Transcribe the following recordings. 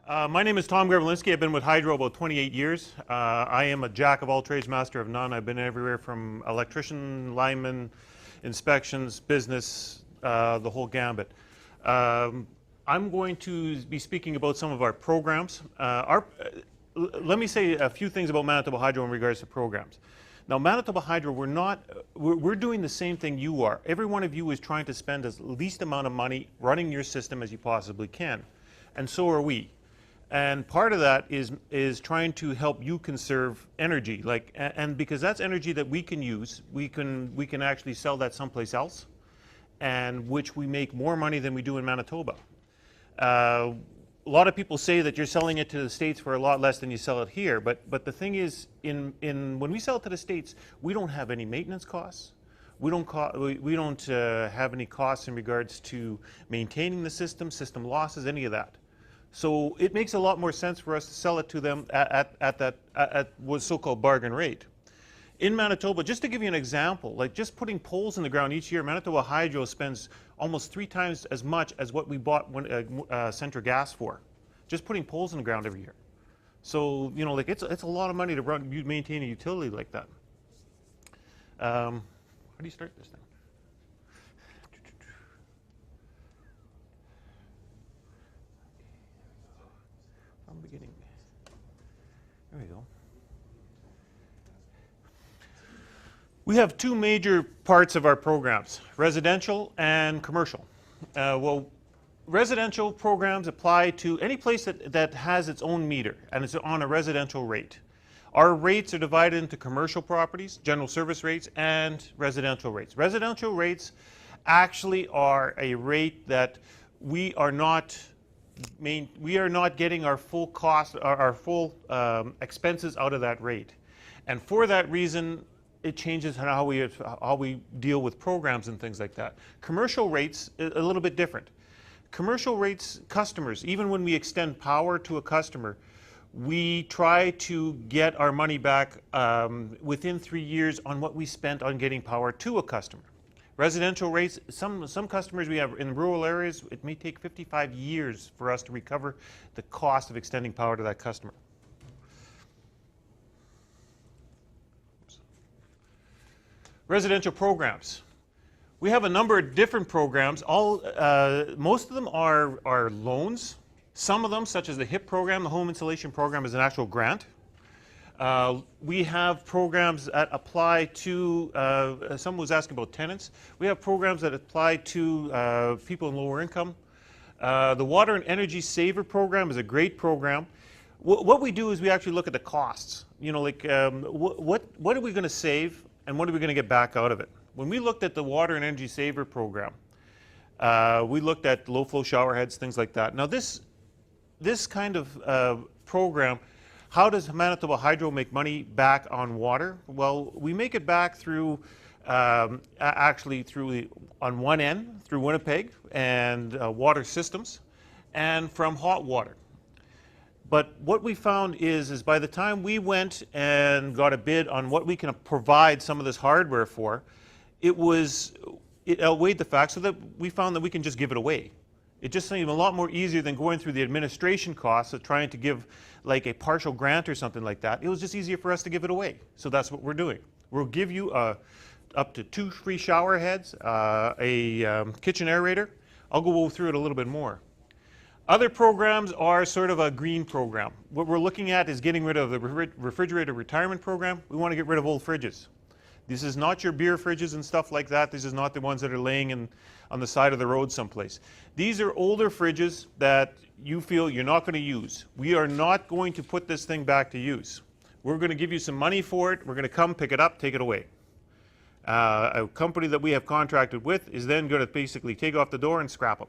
My name is Tom Garbolinski. I've been with Hydro about 28 years. I am a jack of all trades, master of none. I've been everywhere from electrician, lineman, inspections, business, the whole gambit. I'm going to be speaking about some of our programs. Let me say a few things about Manitoba Hydro in regards to programs. Now, Manitoba Hydro, we're doing the same thing you are. Every one of you is trying to spend as least amount of money running your system as you possibly can. And so are we. And part of that is trying to help you conserve energy, and because that's energy that we can use, we can actually sell that someplace else, and which we make more money than we do in Manitoba. A lot of people say that you're selling it to the States for a lot less than you sell it here, but the thing is, when we sell it to the States, we don't have any maintenance costs. We don't have any costs in regards to maintaining the system losses, any of that. So it makes a lot more sense for us to sell it to them at what's so-called bargain rate. In Manitoba, just to give you an example, like just putting poles in the ground each year, Manitoba Hydro spends almost 3 times as much as what we bought Central Gas for, just putting poles in the ground every year. So it's a lot of money to maintain a utility like that. How do you start this thing? From the beginning. There we go. We have 2 major parts of our programs, residential and commercial. Well, residential programs apply to any place that has its own meter and it's on a residential rate. Our rates are divided into commercial properties, general service rates, and residential rates. Residential rates actually are a rate that we are not getting our full cost, our full expenses out of that rate. And for that reason, it changes how we deal with programs and things like that. Commercial rates, a little bit different. Commercial rates, customers, even when we extend power to a customer, we try to get our money back within 3 years on what we spent on getting power to a customer. Residential rates, some customers we have in rural areas, it may take 55 years for us to recover the cost of extending power to that customer. Residential programs. We have a number of different programs. Most of them are loans. Some of them, such as the HIP program, the Home Insulation Program, is an actual grant. We have programs that apply to, someone was asking about tenants. We have programs that apply to people in lower income. The Water and Energy Saver program is a great program. What we do is we actually look at the costs. What are we going to save and what are we going to get back out of it? When we looked at the Water and Energy Saver program, we looked at low flow shower heads, things like that. Now this kind of program, how does Manitoba Hydro make money back on water? Well, we make it back through, on one end, through Winnipeg and water systems, and from hot water. But what we found is by the time we went and got a bid on what we can provide some of this hardware for, it outweighed the fact, so that we found that we can just give it away. It just seemed a lot more easier than going through the administration costs of trying to give like a partial grant or something like that. It was just easier for us to give it away. So that's what we're doing. We'll give you up to 2 free shower heads, a kitchen aerator. I'll go through it a little bit more. Other programs are sort of a green program. What we're looking at is getting rid of the refrigerator retirement program. We want to get rid of old fridges. This is not your beer fridges and stuff like that. This is not the ones that are laying on the side of the road someplace. These are older fridges that you feel you're not going to use. We are not going to put this thing back to use. We're going to give you some money for it. We're going to come pick it up, take it away. A company that we have contracted with is then going to basically take off the door and scrap them.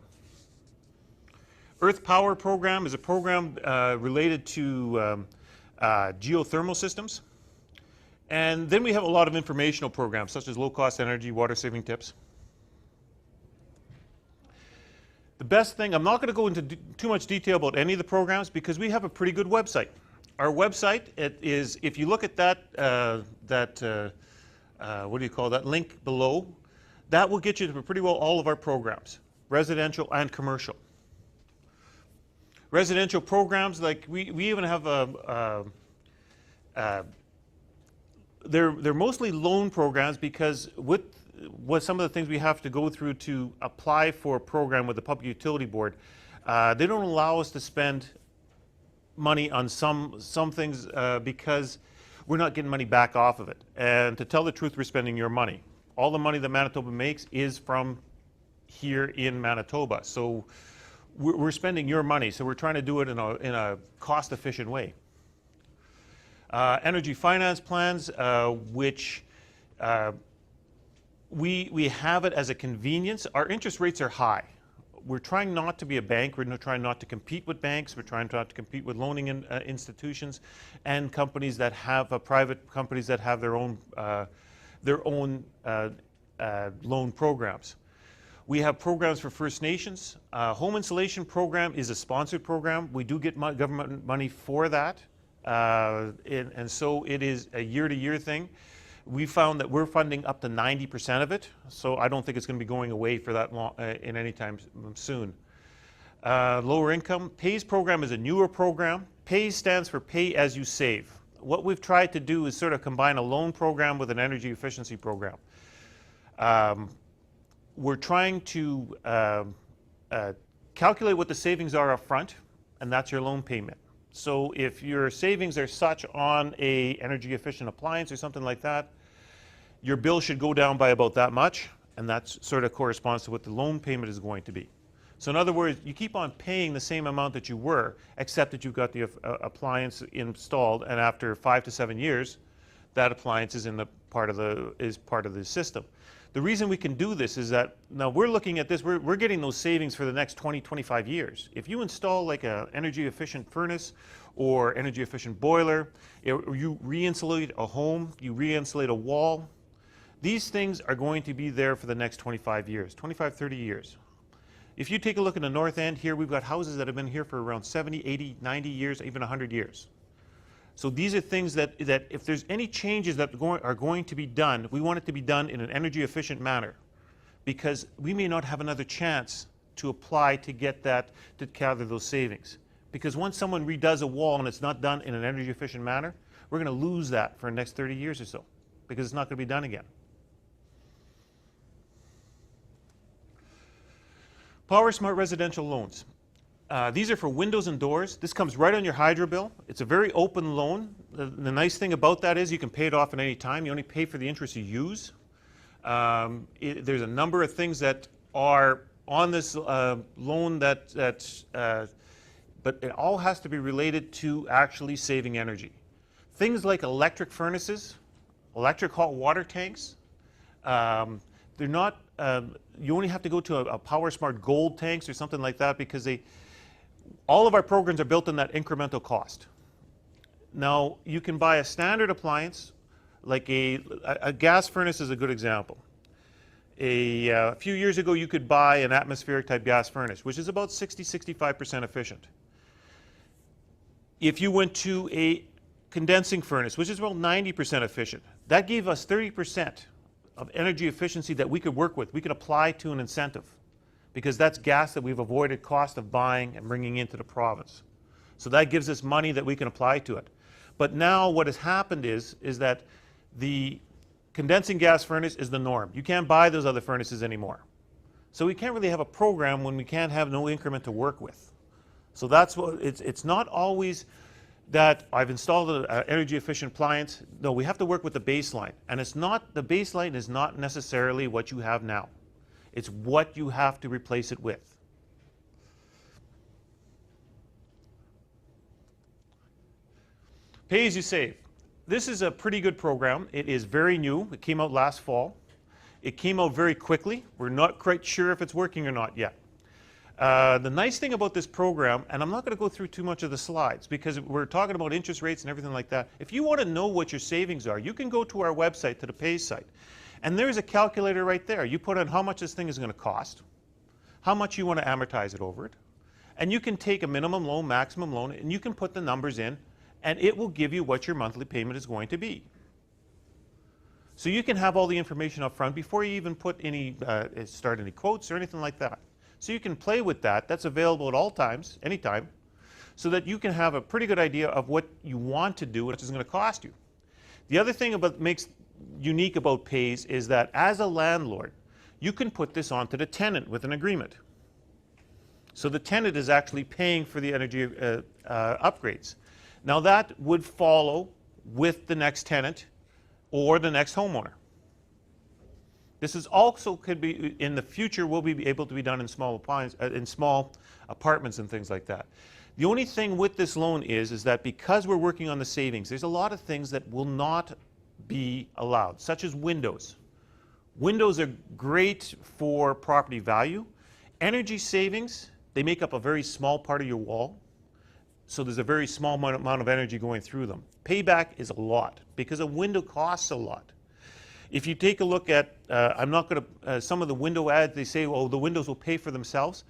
Earth Power program is a program related to geothermal systems. And then we have a lot of informational programs, such as low-cost energy, water-saving tips. The best thing, I'm not going to go into too much detail about any of the programs because we have a pretty good website. Our website, it is, if you look at that, what do you call that, link below, that will get you to pretty well all of our programs, residential and commercial. Residential programs, like we even have they're mostly loan programs, because with what some of the things we have to go through to apply for a program with the Public Utility Board, they don't allow us to spend money on some things because we're not getting money back off of it. And to tell the truth, we're spending your money. All the money that Manitoba makes is from here in Manitoba. So we're spending your money. So we're trying to do it in a cost-efficient way. Energy finance plans, which we have it as a convenience. Our interest rates are high. We're trying not to be a bank. We're trying not to compete with banks. We're trying not to compete with loaning institutions and companies that have private companies that have their own loan programs. We have programs for First Nations. Home insulation program is a sponsored program. We do get government money for that, and so it is a year-to-year thing. We found that we're funding up to 90% of it, so I don't think it's going to be going away for that long in any time soon. Lower income. PAYS program is a newer program. PAYS stands for Pay As You Save. What we've tried to do is sort of combine a loan program with an energy efficiency program. We're trying to calculate what the savings are up front, and that's your loan payment. So if your savings are such on a energy efficient appliance or something like that, your bill should go down by about that much, and that sort of corresponds to what the loan payment is going to be. So in other words, you keep on paying the same amount that you were, except that you've got the appliance installed, and after 5 to 7 years, that appliance is part of the system. The reason we can do this is that now we're looking at this, we're getting those savings for the next 20, 25 years. If you install like an energy efficient furnace or energy efficient boiler, or you re-insulate a home, you re-insulate a wall, these things are going to be there for the next 25 years, 25, 30 years. If you take a look in the North End here, we've got houses that have been here for around 70, 80, 90 years, even 100 years. So these are things that if there's any changes that are going to be done, we want it to be done in an energy efficient manner, because we may not have another chance to apply to get that, to gather those savings. Because once someone redoes a wall and it's not done in an energy efficient manner, we're going to lose that for the next 30 years or so, because it's not going to be done again. Power Smart residential loans. These are for windows and doors. This comes right on your hydro bill. It's a very open loan. The nice thing about that is you can pay it off at any time. You only pay for the interest you use. There's a number of things that are on this loan but it all has to be related to actually saving energy. Things like electric furnaces, electric hot water tanks, they're not, you only have to go to a Power Smart Gold tanks or something like that, because all of our programs are built on that incremental cost. Now, you can buy a standard appliance, like a gas furnace is a good example. A few years ago, you could buy an atmospheric type gas furnace, which is about 60–65% efficient. If you went to a condensing furnace, which is about 90% efficient, that gave us 30% of energy efficiency that we could work with. We could apply to an incentive, because that's gas that we've avoided cost of buying and bringing into the province. So that gives us money that we can apply to it. But now what has happened is that the condensing gas furnace is the norm. You can't buy those other furnaces anymore. So we can't really have a program when we can't have no increment to work with. So that's what, it's not always that I've installed an energy efficient appliance. No, we have to work with the baseline. And it's not, the baseline is not necessarily what you have now. It's what you have to replace it with. Pay As You Save. This is a pretty good program. It is very new. It came out last fall. It came out very quickly. We're not quite sure if it's working or not yet. The nice thing about this program, and I'm not going to go through too much of the slides because we're talking about interest rates and everything like that. If you want to know what your savings are, you can go to our website, to the PAYS site. And there's a calculator right there. You put in how much this thing is going to cost, how much you want to amortize it over it, and you can take a minimum loan, maximum loan, and you can put the numbers in, and it will give you what your monthly payment is going to be. So you can have all the information up front before you even put any, start any quotes or anything like that. So you can play with that. That's available at all times, anytime. so that you can have a pretty good idea of what you want to do and what it's going to cost you. The other thing about makes unique about pays is that as a landlord, you can put this onto the tenant with an agreement. So the tenant is actually paying for the energy upgrades. Now that would follow with the next tenant or the next homeowner. This is also could be in the future will be able to be done in small apartments and things like that. The only thing with this loan is that because we're working on the savings, there's a lot of things that will not be allowed, such as windows. Windows are great for property value. Energy savings, they make up a very small part of your wall. So there's a very small amount of energy going through them. Payback is a lot because a window costs a lot. If you take a look at, I'm not going to, some of the window ads, they say, oh, the windows will pay for themselves.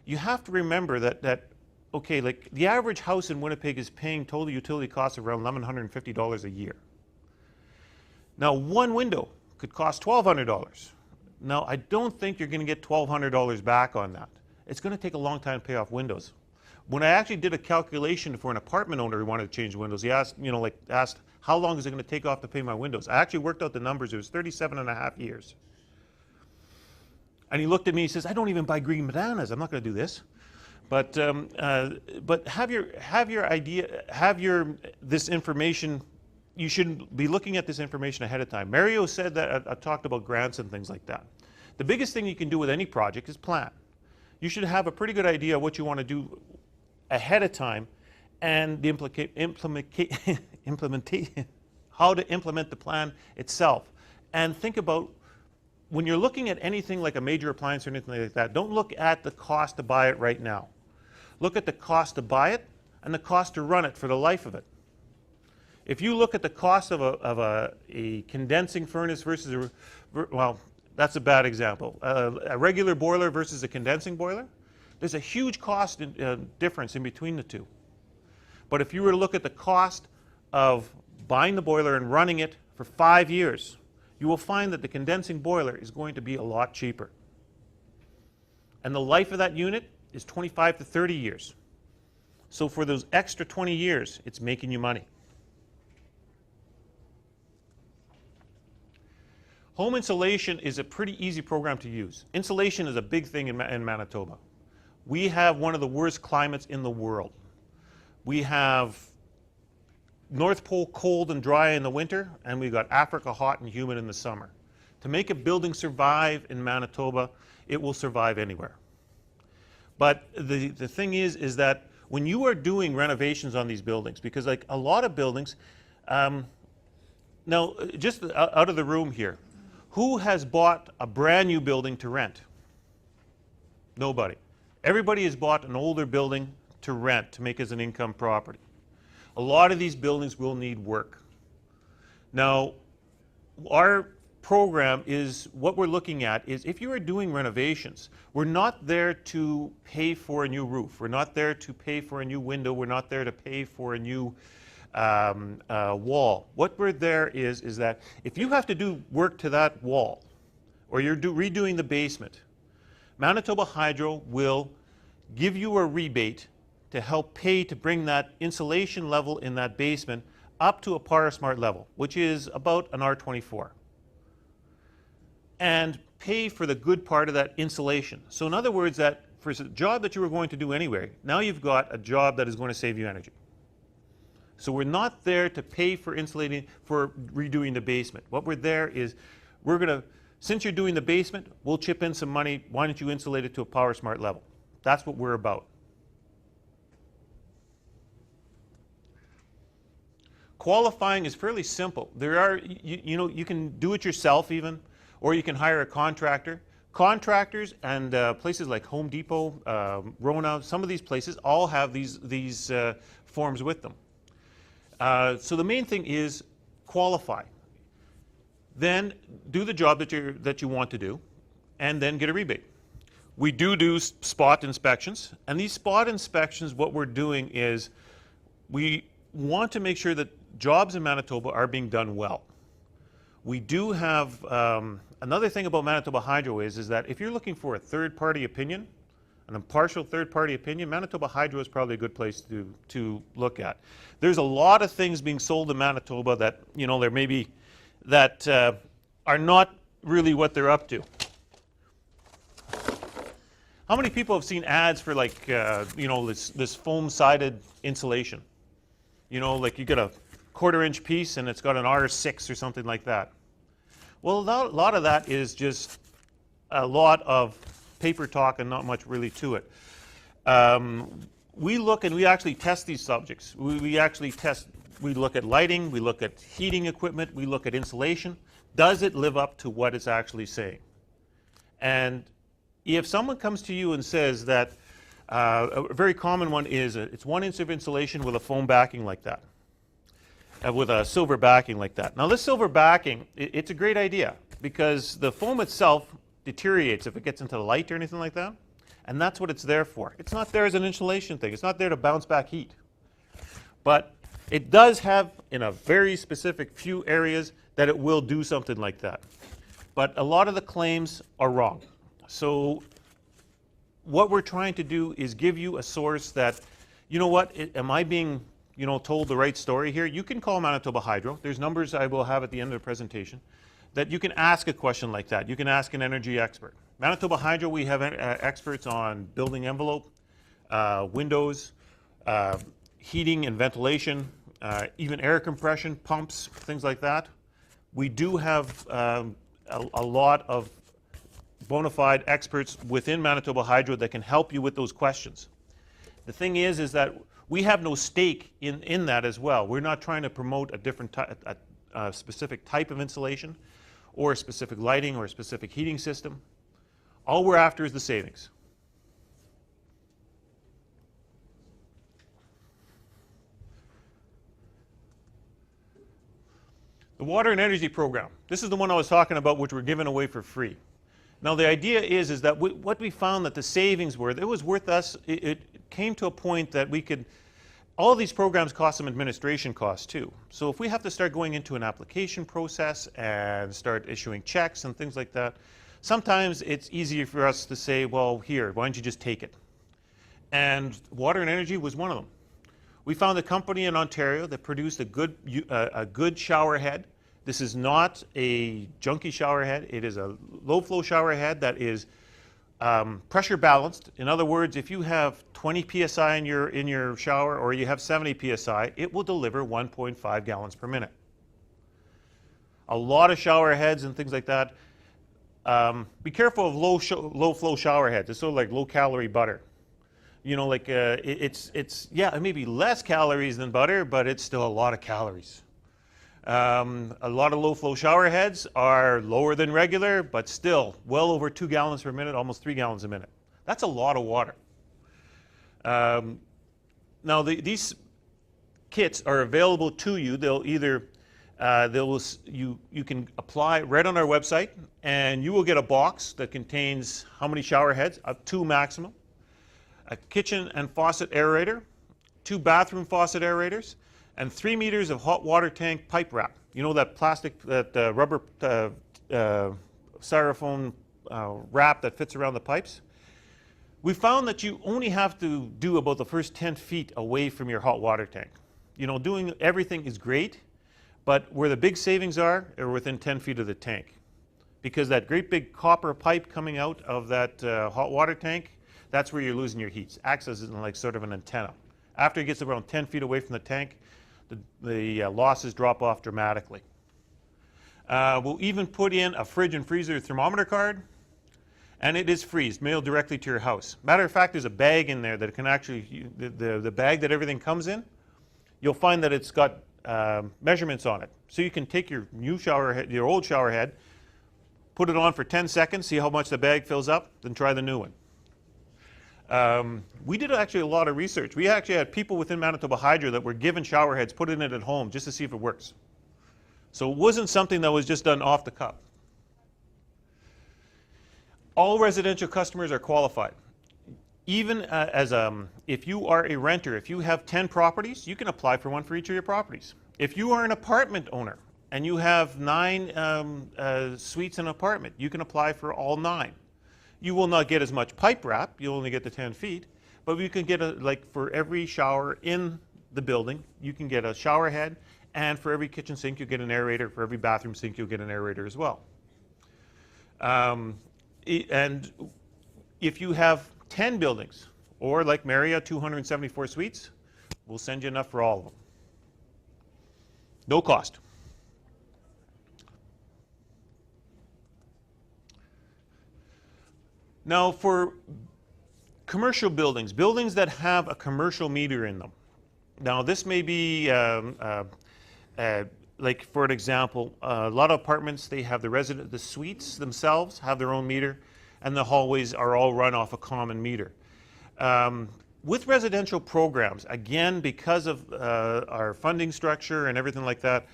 You have to remember that okay, like the average house in Winnipeg is paying total utility costs around $1,150 a year. Now, one window could cost $1,200. Now, I don't think you're going to get $1,200 back on that. It's going to take a long time to pay off windows. When I actually did a calculation for an apartment owner who wanted to change windows, he asked, asked, how long is it going to take off to pay my windows? I actually worked out the numbers. It was 37.5 years. And he looked at me, he says, I don't even buy green bananas. I'm not going to do this. But have this information. You should be looking at this information ahead of time. Mario said that I talked about grants and things like that. The biggest thing you can do with any project is plan. You should have a pretty good idea of what you want to do ahead of time, and the implementation, how to implement the plan itself. And think about when you're looking at anything like a major appliance or anything like that, don't look at the cost to buy it right now. Look at the cost to buy it and the cost to run it for the life of it. If you look at the cost of a condensing furnace versus well, that's a bad example. A regular boiler versus a condensing boiler, there's a huge cost difference in between the two. But if you were to look at the cost of buying the boiler and running it for 5 years, you will find that the condensing boiler is going to be a lot cheaper. And the life of that unit is 25 to 30 years. So for those extra 20 years, it's making you money. Home insulation is a pretty easy program to use. Insulation is a big thing in Manitoba. We have one of the worst climates in the world. We have North Pole cold and dry in the winter, and we've got Africa hot and humid in the summer. To make a building survive in Manitoba, it will survive anywhere. But the thing is that when you are doing renovations on these buildings, because like a lot of buildings, now just out of the room here, who has bought a brand new building to rent? Nobody. Everybody has bought an older building to rent, to make as an income property. A lot of these buildings will need work. Now, our program is, what we're looking at is if you are doing renovations, we're not there to pay for a new roof. We're not there to pay for a new window. We're not there to pay for a new wall. What we're there is that if you have to do work to that wall, or you're redoing the basement, Manitoba Hydro will give you a rebate to help pay to bring that insulation level in that basement up to a PowerSmart level, which is about an R24, and pay for the good part of that insulation. So in other words, that for a job that you were going to do anyway, now you've got a job that is going to save you energy. So we're not there to pay for insulating, for redoing the basement. What we're there is, we're going to, since you're doing the basement, we'll chip in some money. Why don't you insulate it to a PowerSmart level? That's what we're about. Qualifying is fairly simple. There are, you can do it yourself even, or you can hire a contractor. Contractors and places like Home Depot, Rona, some of these places all have these forms with them. So the main thing is qualify. Then do the job that you want to do, and then get a rebate. We do spot inspections, and these spot inspections, what we're doing is we want to make sure that jobs in Manitoba are being done well. We do have, another thing about Manitoba Hydro is that if you're looking for a third-party opinion, an impartial third-party opinion, Manitoba Hydro is probably a good place to look at. There's a lot of things being sold in Manitoba that, there may be, that are not really what they're up to. How many people have seen ads for this foam-sided insulation? Like you get a 1/4 inch piece and it's got an R6 or something like that. Well, a lot of that is just a lot of paper talk and not much really to it. We look and we actually test these subjects. We look at lighting, we look at heating equipment, we look at insulation. Does it live up to what it's actually saying? And if someone comes to you and says that, a very common one is it's 1 inch of insulation with a foam backing like that, with a silver backing like that. Now this silver backing, it's a great idea because the foam itself deteriorates if it gets into the light or anything like that, and that's what it's there for. It's not there as an insulation thing. It's not there to bounce back heat. But it does have, in a very specific few areas, that it will do something like that. But a lot of the claims are wrong. So what we're trying to do is give you a source that, am I being, told the right story here? You can call Manitoba Hydro. There's numbers I will have at the end of the presentation that you can ask a question like that. You can ask an energy expert. Manitoba Hydro, we have experts on building envelope, windows, heating and ventilation, even air compression, pumps, things like that. We do have a lot of bona fide experts within Manitoba Hydro that can help you with those questions. The thing is that we have no stake in that as well. We're not trying to promote a specific type of insulation or a specific lighting or a specific heating system. All we're after is the savings. The water and energy program. This is the one I was talking about, which we're giving away for free. Now the idea is that what we found that the savings were, it was worth us, it came to a point that we could, all of these programs cost some administration costs too. So if we have to start going into an application process and start issuing checks and things like that, sometimes it's easier for us to say, well, here, why don't you just take it? And water and energy was one of them. We found a company in Ontario that produced a good shower head. This is not a junky shower head. It is a low-flow shower head that is pressure balanced. In other words, if you have 20 psi in your shower or you have 70 psi, it will deliver 1.5 gallons per minute. A lot of shower heads and things like that. Be careful of low-flow shower heads. It's sort of like low-calorie butter. It may be less calories than butter, but it's still a lot of calories. A lot of low-flow shower heads are lower than regular, but still well over 2 gallons per minute, almost 3 gallons a minute. That's a lot of water. Now, these kits are available to you. They'll either, you can apply right on our website, and you will get a box that contains how many shower heads, 2 maximum, a kitchen and faucet aerator, 2 bathroom faucet aerators, and 3 meters of hot water tank pipe wrap. You know that plastic, that rubber styrofoam wrap that fits around the pipes? We found that you only have to do about the first 10 feet away from your hot water tank. Doing everything is great, but where the big savings are within 10 feet of the tank. Because that great big copper pipe coming out of that hot water tank, that's where you're losing your heat. It acts as like sort of an antenna. After it gets around 10 feet away from the tank, the losses drop off dramatically. We'll even put in a fridge and freezer thermometer card, and it is freezed, mailed directly to your house. Matter of fact, there's a bag in there that can actually, the bag that everything comes in, you'll find that it's got measurements on it. So you can take your new shower head, your old shower head, put it on for 10 seconds, see how much the bag fills up, then try the new one. We did actually a lot of research. We actually had people within Manitoba Hydro that were given shower heads, put in it at home just to see if it works. So it wasn't something that was just done off the cuff. All residential customers are qualified. Even if you are a renter, if you have 10 properties, you can apply for one for each of your properties. If you are an apartment owner and you have 9 suites in an apartment, you can apply for all 9. You will not get as much pipe wrap. You'll only get the 10 feet. But you can get like for every shower in the building, you can get a shower head, and for every kitchen sink, you get an aerator. For every bathroom sink, you'll get an aerator as well. And if you have 10 buildings, or like Marriott, 274 suites, we'll send you enough for all of them. No cost. Now for commercial buildings, buildings that have a commercial meter in them. Now this may be, like for an example, a lot of apartments, they have the suites themselves have their own meter, and the hallways are all run off a common meter. With residential programs, again, because of our funding structure and everything like that,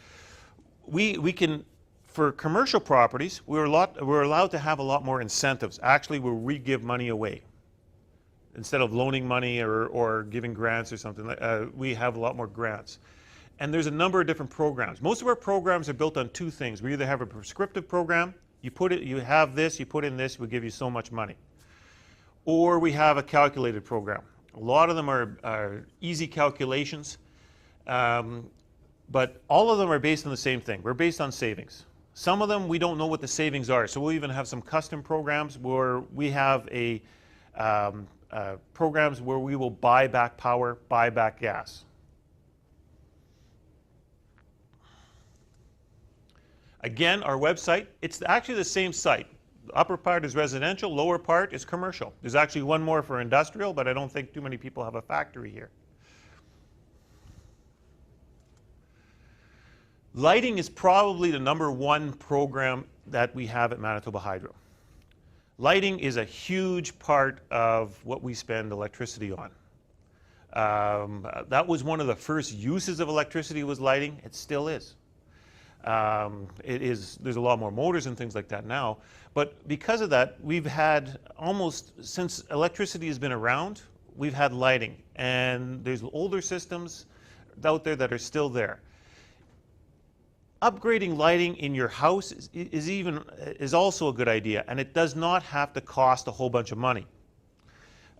we can, for commercial properties, we're allowed to have a lot more incentives, actually, where we give money away. Instead of loaning money or giving grants or something, we have a lot more grants. And there's a number of different programs. Most of our programs are built on two things. We either have a prescriptive program, you have this, you put in this, we give you so much money. Or we have a calculated program. A lot of them are easy calculations, but all of them are based on the same thing. We're based on savings. Some of them, we don't know what the savings are, so we'll even have some custom programs where we have programs where we will buy back power, buy back gas. Again, our website, it's actually the same site. The upper part is residential, lower part is commercial. There's actually one more for industrial, but I don't think too many people have a factory here. Lighting is probably the #1 program that we have at Manitoba Hydro. Lighting is a huge part of what we spend electricity on. That was one of the first uses of electricity, was lighting. It still is. There's a lot more motors and things like that now, but because of that, we've had almost, since electricity has been around, we've had lighting, and there's older systems out there that are still there. Upgrading lighting in your house is also a good idea, and it does not have to cost a whole bunch of money.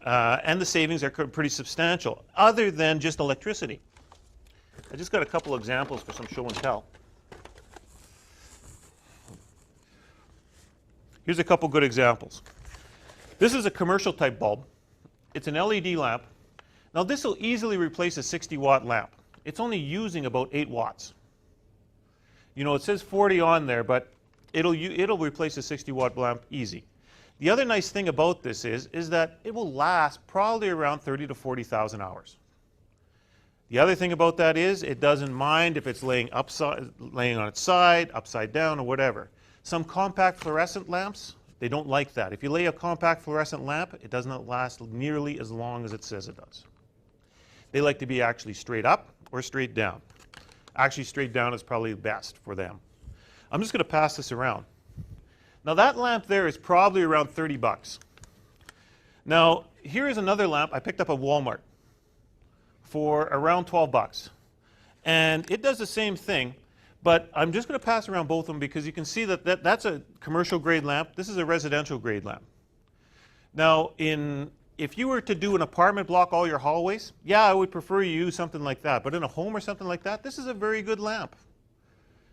And the savings are pretty substantial, other than just electricity. I just got a couple examples for some show and tell. Here's a couple good examples. This is a commercial type bulb. It's an LED lamp. Now this will easily replace a 60-watt lamp. It's only using about 8 watts. You know, it says 40 on there, but it'll replace a 60-watt lamp easy. The other nice thing about this is that it will last probably around 30 to 40,000 hours. The other thing about that is it doesn't mind if it's laying on its side, upside down, or whatever. Some compact fluorescent lamps, they don't like that. If you lay a compact fluorescent lamp, it does not last nearly as long as it says it does. They like to be actually straight up or straight down. Actually, straight down is probably best for them. I'm just going to pass this around. Now that lamp there is probably around 30 bucks. Now here is another lamp I picked up at Walmart for around 12 bucks. And it does the same thing, but I'm just going to pass around both of them because you can see that that's a commercial grade lamp. This is a residential grade lamp. Now if you were to do an apartment block all your hallways, yeah, I would prefer you use something like that. But in a home or something like that, this is a very good lamp.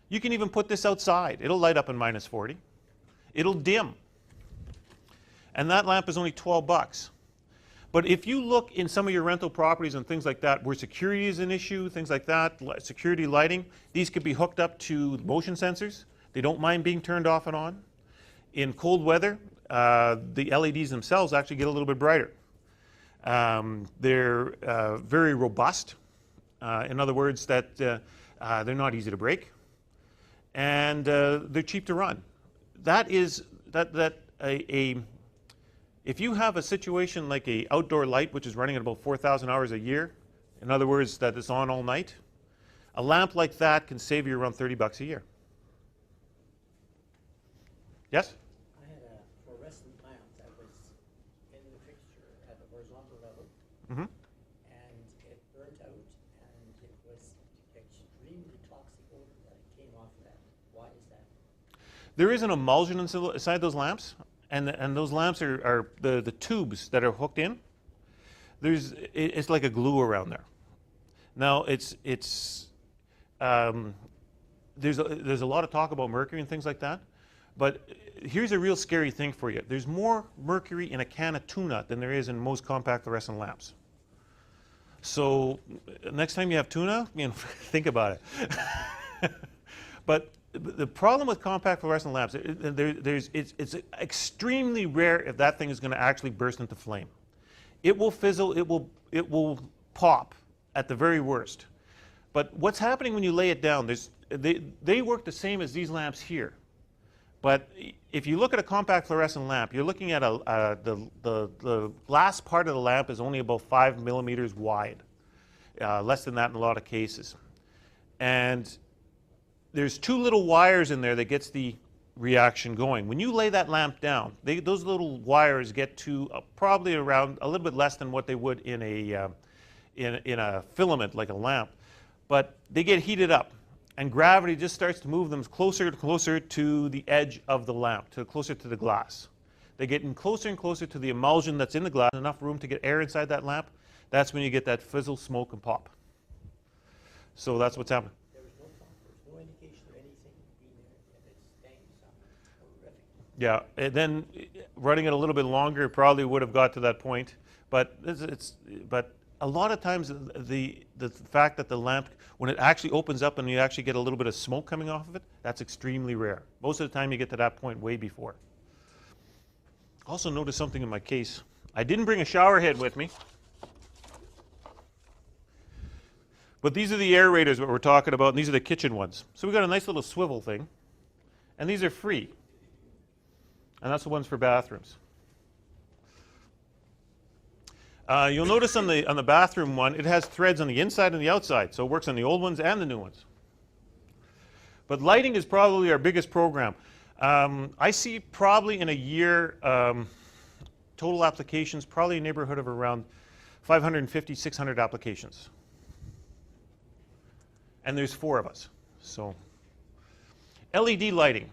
You can even put this outside. It'll light up in -40. It'll dim. And that lamp is only 12 bucks. But if you look in some of your rental properties and things like that where security is an issue, things like that, security lighting, these could be hooked up to motion sensors. They don't mind being turned off and on. In cold weather, the LEDs themselves actually get a little bit brighter. They're very robust. In other words, that they're not easy to break. And they're cheap to run. If you have a situation like an outdoor light, which is running at about 4,000 hours a year, in other words, that it's on all night, a lamp like that can save you around 30 bucks a year. Yes? I had a fluorescent lamp that was in the fixture at the horizontal level, Mm-hmm. and it burnt out, and it was extremely toxic odor that came off of that. Why is that? There is an emulsion inside those lamps, and those lamps are the tubes that are hooked in. It's like a glue around there. Now there's a lot of talk about mercury and things like that, but here's a real scary thing for you. There's more mercury in a can of tuna than there is in most compact fluorescent lamps. So next time you have tuna, think about it. But the problem with compact fluorescent lamps, it's extremely rare if that thing is going to actually burst into flame. It will fizzle, it will pop at the very worst. But what's happening when you lay it down, they work the same as these lamps here. But if you look at a compact fluorescent lamp, you're looking at the glass part of the lamp is only about 5 millimeters wide, less than that in a lot of cases. And there's 2 little wires in there that gets the reaction going. When you lay that lamp down, those little wires get to probably around a little bit less than what they would in a filament like a lamp, but they get heated up. And gravity just starts to move them closer and closer to the edge of the lamp, closer to the glass. They get closer and closer to the emulsion that's in the glass, enough room to get air inside that lamp. That's when you get that fizzle, smoke, and pop. So that's what's happening. There was no indication of anything being there, and it's staying something horrific. Yeah, and then running it a little bit longer probably would have got to that point. But but a lot of times the fact that the lamp, when it actually opens up and you actually get a little bit of smoke coming off of it, that's extremely rare. Most of the time you get to that point way before. Also noticed something in my case. I didn't bring a shower head with me. But these are the aerators that we're talking about, and these are the kitchen ones. So we've got a nice little swivel thing, and these are free. And that's the ones for bathrooms. You'll notice on the bathroom one, it has threads on the inside and the outside, so it works on the old ones and the new ones. But lighting is probably our biggest program. I see probably in a year total applications, probably a neighborhood of around 550, 600 applications. And there's 4 of us. So LED lighting.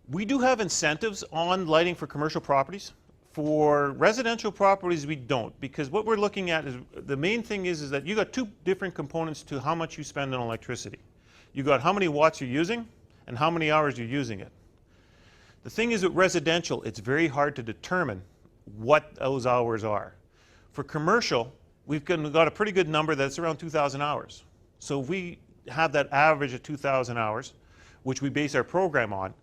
We do have incentives on lighting for commercial properties. For residential properties, we don't, because what we're looking at is the main thing is that you got 2 different components to how much you spend on electricity. You got how many watts you're using and how many hours you're using it. The thing is with residential, it's very hard to determine what those hours are. For commercial, we've got a pretty good number that's around 2,000 hours. So if we have that average of 2,000 hours, which we base our program on,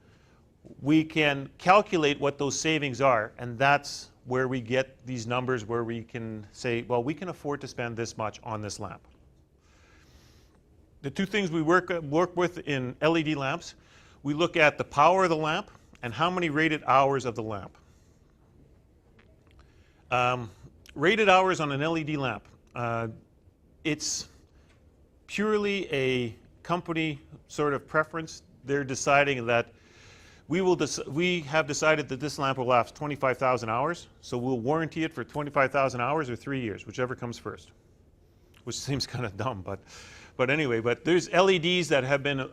we can calculate what those savings are, and that's where we get these numbers where we can say, well, we can afford to spend this much on this lamp. The 2 things we work with in LED lamps, we look at the power of the lamp and how many rated hours of the lamp. Rated hours on an LED lamp, it's purely a company sort of preference. They're deciding that we have decided that this lamp will last 25,000 hours, so we'll warranty it for 25,000 hours or 3 years, whichever comes first. Which seems kind of dumb, but anyway. But there's LEDs that have been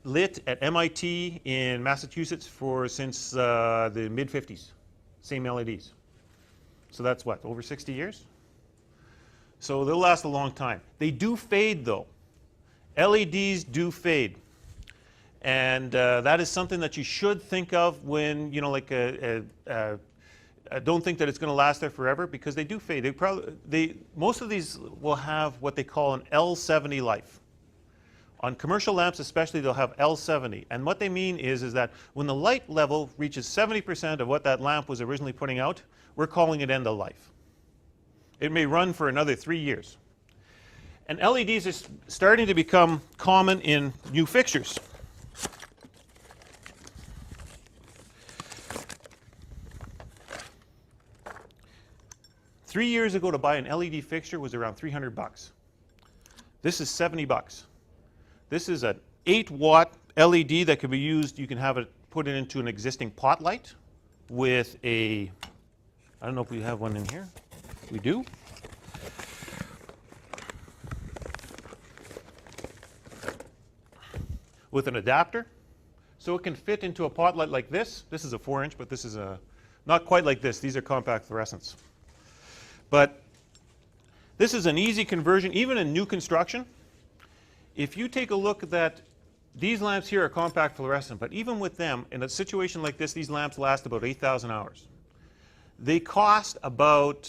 lit at MIT in Massachusetts since the mid-50s. Same LEDs. So that's what, over 60 years? So they'll last a long time. They do fade, though. LEDs do fade. And that is something that you should think of when, don't think that it's going to last there forever, because they do fade. Most of these will have what they call an L70 life. On commercial lamps especially, they'll have L70. And what they mean is that when the light level reaches 70% of what that lamp was originally putting out, we're calling it end of life. It may run for another 3 years. And LEDs are starting to become common in new fixtures. $3 years ago, to buy an LED fixture was around $300. This is $70. This is an 8-watt LED that can be used. You can have it put it into an existing pot light with I don't know if we have one in here. We do. With an adapter. So it can fit into a pot light like this. This is a 4-inch, but this is not quite like this. These are compact fluorescents. But this is an easy conversion, even in new construction. If you take a look at that, these lamps here are compact fluorescent, but even with them, in a situation like this, these lamps last about 8,000 hours. They cost about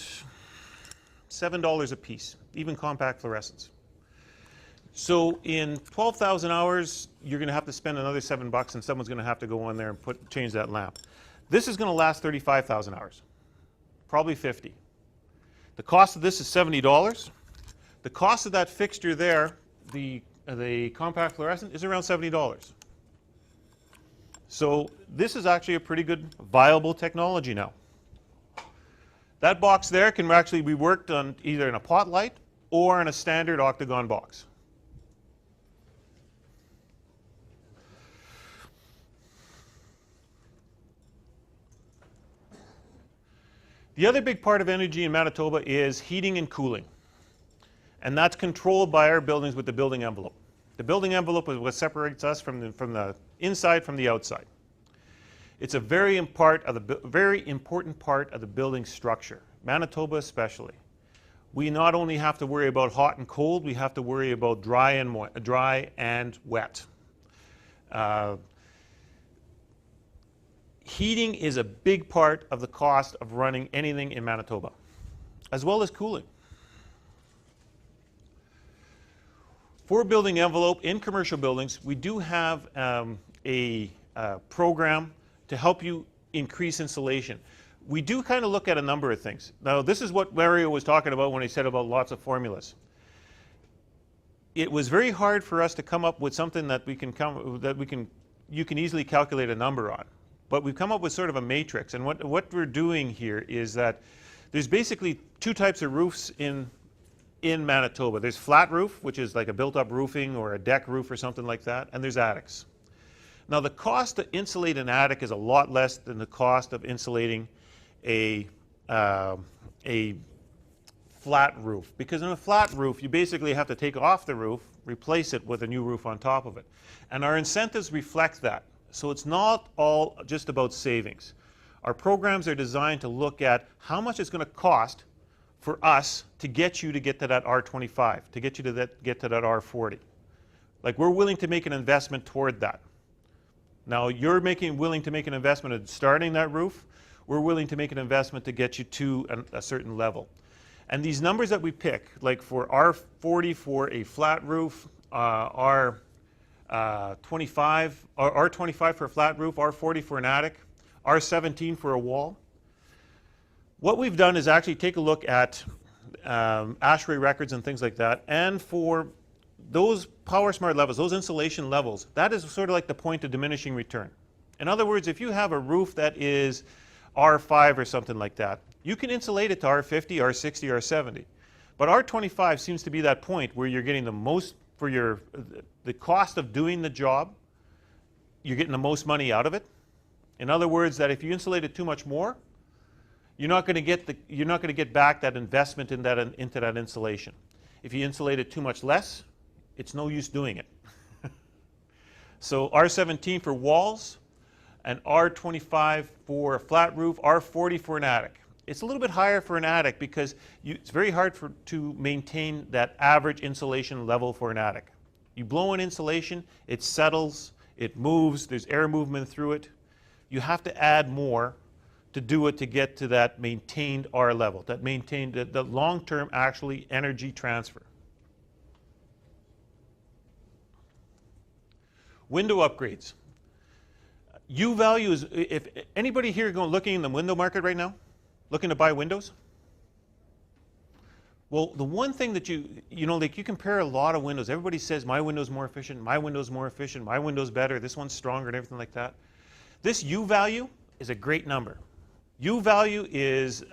$7 a piece, even compact fluorescents. So in 12,000 hours, you're going to have to spend another $7, and someone's going to have to go in there and change that lamp. This is going to last 35,000 hours, probably 50. The cost of this is $70. The cost of that fixture there, the compact fluorescent, is around $70. So this is actually a pretty good, viable technology now. That box there can actually be worked on either in a pot light or in a standard octagon box. The other big part of energy in Manitoba is heating and cooling. And that's controlled by our buildings with the building envelope. The building envelope is what separates us from the inside from the outside. It's a very important part of the building structure, Manitoba especially. We not only have to worry about hot and cold, we have to worry about dry and wet. Heating is a big part of the cost of running anything in Manitoba, as well as cooling. For building envelope in commercial buildings, we do have a program to help you increase insulation. We do kind of look at a number of things. Now, this is what Mario was talking about when he said about lots of formulas. It was very hard for us to come up with something that you can easily calculate a number on. But we've come up with sort of a matrix, and what we're doing here is that there's basically two types of roofs in Manitoba. There's flat roof, which is like a built-up roofing or a deck roof or something like that, and there's attics. Now, the cost to insulate an attic is a lot less than the cost of insulating a flat roof, because in a flat roof, you basically have to take off the roof, replace it with a new roof on top of it. And our incentives reflect that. So it's not all just about savings. Our programs are designed to look at how much it's going to cost for us to get to that R25, to get you to get to that R40. Like, we're willing to make an investment toward that. Now, you're willing to make an investment in starting that roof. We're willing to make an investment to get you to a certain level. And these numbers that we pick, like for R40 for a flat roof, R25 for a flat roof, R40 for an attic, R17 for a wall. What we've done is actually take a look at ASHRAE records and things like that, and for those power smart levels, those insulation levels, that is sort of like the point of diminishing return. In other words, if you have a roof that is R5 or something like that, you can insulate it to R50, R60, R70. But R25 seems to be that point where you're getting the most for the cost of doing the job. You're getting the most money out of it. In other words, that if you insulate it too much more, you're not going to get back that investment into that insulation. If you insulate it too much less, it's no use doing it. So R17 for walls, and R25 for a flat roof, R40 for an attic. It's a little bit higher for an attic because it's very hard to maintain that average insulation level for an attic. You blow in insulation, it settles, it moves, there's air movement through it. You have to add more to do it to get to that maintained R level, that maintained the long-term actually energy transfer. Window upgrades. U-value is, if anybody here looking in the window market right now, looking to buy windows? Well, the one thing that like you compare a lot of windows. Everybody says my window's more efficient, my window's more efficient, my window's better, this one's stronger and everything like that. This U-value is a great number. U-value is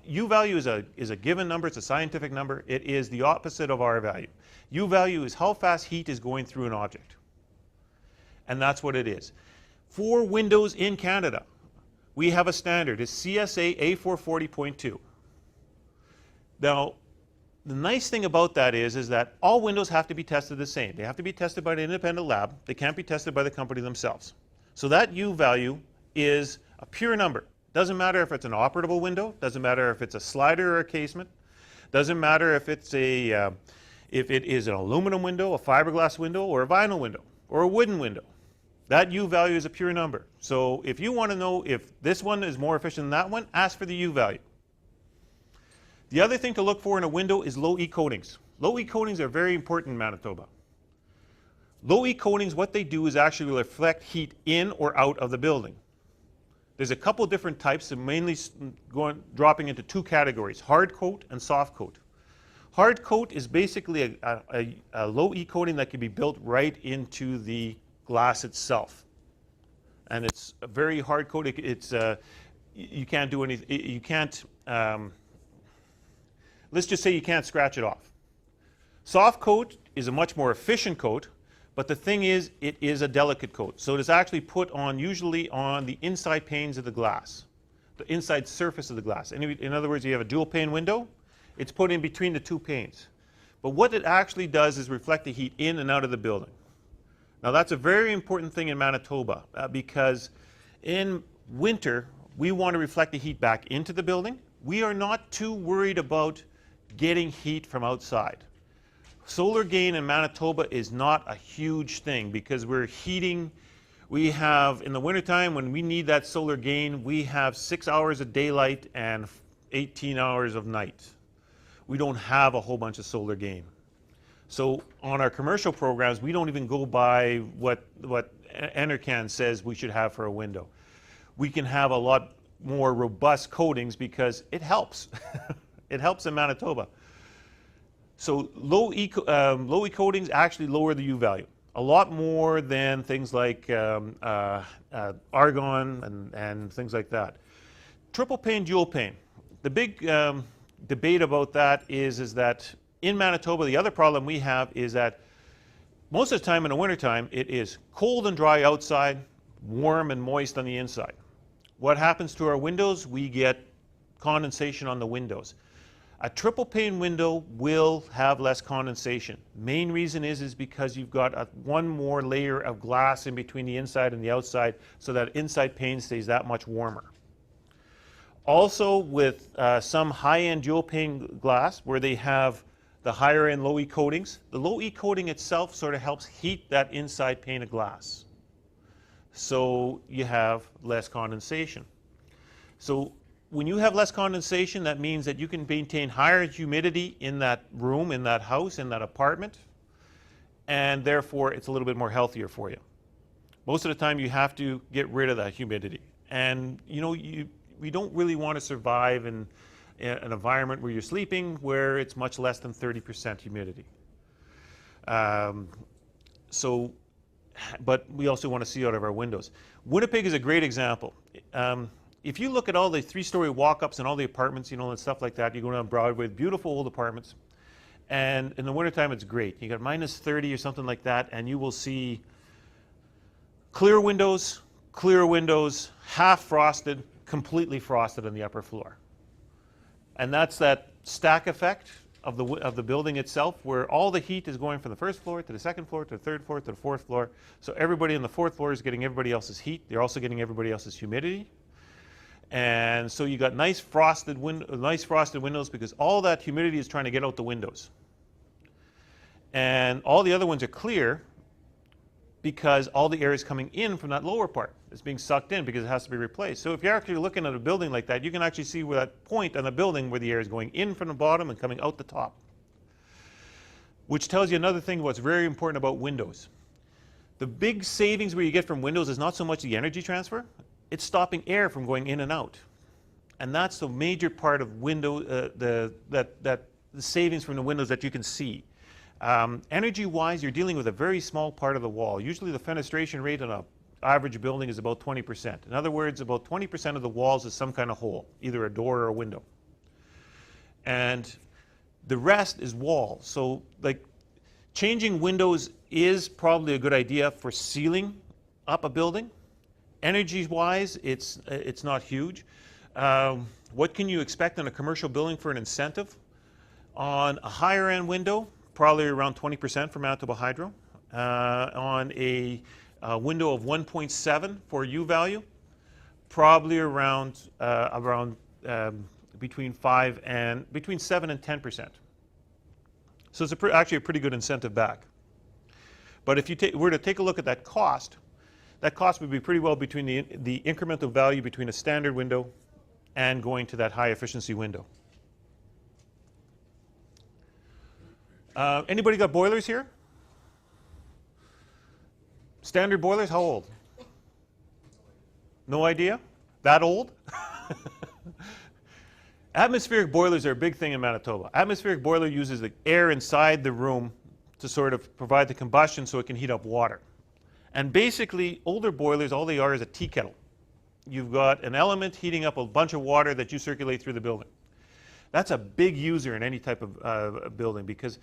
U-value is a given number. It's a scientific number. It is the opposite of R-value. U-value is how fast heat is going through an object, and that's what it is. For windows in Canada, we have a standard. It's CSA A440.2. Now, the nice thing about that is that all windows have to be tested the same. They have to be tested by an independent lab. They can't be tested by the company themselves. So that U value is a pure number. Doesn't matter if it's an operable window. Doesn't matter if it's a slider or a casement. Doesn't matter if it's if it is an aluminum window, a fiberglass window, or a vinyl window, or a wooden window. That U value is a pure number. So if you want to know if this one is more efficient than that one, ask for the U value. The other thing to look for in a window is low E coatings. Low E coatings are very important in Manitoba. Low E coatings, what they do is actually reflect heat in or out of the building. There's a couple different types, and mainly dropping into two categories, hard coat and soft coat. Hard coat is basically a low E coating that can be built right into the glass itself. And it's a very hard coat. You can't do anything, you can't, let's just say you can't scratch it off. Soft coat is a much more efficient coat, but the thing is, it is a delicate coat. So it is actually put on usually on the inside panes of the glass, the inside surface of the glass. In other words, you have a dual pane window, it's put in between the two panes. But what it actually does is reflect the heat in and out of the building. Now that's a very important thing in Manitoba because in winter, we want to reflect the heat back into the building. We are not too worried about getting heat from outside. Solar gain in Manitoba is not a huge thing because we're heating. We have, in the wintertime, when we need that solar gain, we have 6 hours of daylight and 18 hours of night. We don't have a whole bunch of solar gain. So on our commercial programs, we don't even go by what Enercan says we should have for a window. We can have a lot more robust coatings because it helps. It helps in Manitoba. So low E coatings actually lower the U value a lot more than things like argon and things like that. Triple pane, dual pane. The big debate about that is that in Manitoba, the other problem we have is that most of the time in the wintertime, it is cold and dry outside, warm and moist on the inside. What happens to our windows? We get condensation on the windows. A triple pane window will have less condensation. Main reason is because you've got one more layer of glass in between the inside and the outside, so that inside pane stays that much warmer. Also with some high-end dual pane glass where they have the higher end low E coatings, the low E coating itself sort of helps heat that inside pane of glass. So you have less condensation. So when you have less condensation, that means that you can maintain higher humidity in that room, in that house, in that apartment, and therefore it's a little bit more healthier for you. Most of the time you have to get rid of that humidity. And you know, we don't really want to survive in an environment where you're sleeping where it's much less than 30% humidity. But we also want to see out of our windows. Winnipeg is a great example. If you look at all the three-story walk-ups and all the apartments, you know, and stuff like that, you go down Broadway, beautiful old apartments, and in the wintertime it's great. You got minus 30 or something like that, and you will see clear windows, half frosted, completely frosted on the upper floor. And that's that stack effect of the building itself, where all the heat is going from the first floor to the second floor to the third floor to the fourth floor. So everybody on the fourth floor is getting everybody else's heat. They're also getting everybody else's humidity. And so you got nice frosted windows because all that humidity is trying to get out the windows. And all the other ones are clear because all the air is coming in from that lower part. It's being sucked in because it has to be replaced. So if you're actually looking at a building like that, you can actually see where that point on the building where the air is going in from the bottom and coming out the top. Which tells you another thing what's very important about windows. The big savings where you get from windows is not so much the energy transfer, it's stopping air from going in and out. And that's the major part of window, the savings from the windows that you can see. Energy-wise, you're dealing with a very small part of the wall. Usually the fenestration rate on an average building is about 20%. In other words, about 20% of the walls is some kind of hole, either a door or a window. And the rest is walls. So like changing windows is probably a good idea for sealing up a building. Energy-wise, it's not huge. What can you expect in a commercial building for an incentive? On a higher end window, probably around 20% for Manitoba Hydro. On a window of 1.7 for U value, probably around between 7 and 10%. So it's actually a pretty good incentive back. But if you were to take a look at that cost would be pretty well between the incremental value between a standard window and going to that high efficiency window. Anybody got boilers here? Standard boilers, how old? No idea? That old? Atmospheric boilers are a big thing in Manitoba. Atmospheric boiler uses the air inside the room to sort of provide the combustion so it can heat up water. And basically, older boilers, all they are is a tea kettle. You've got an element heating up a bunch of water that you circulate through the building. That's a big user in any type of building, because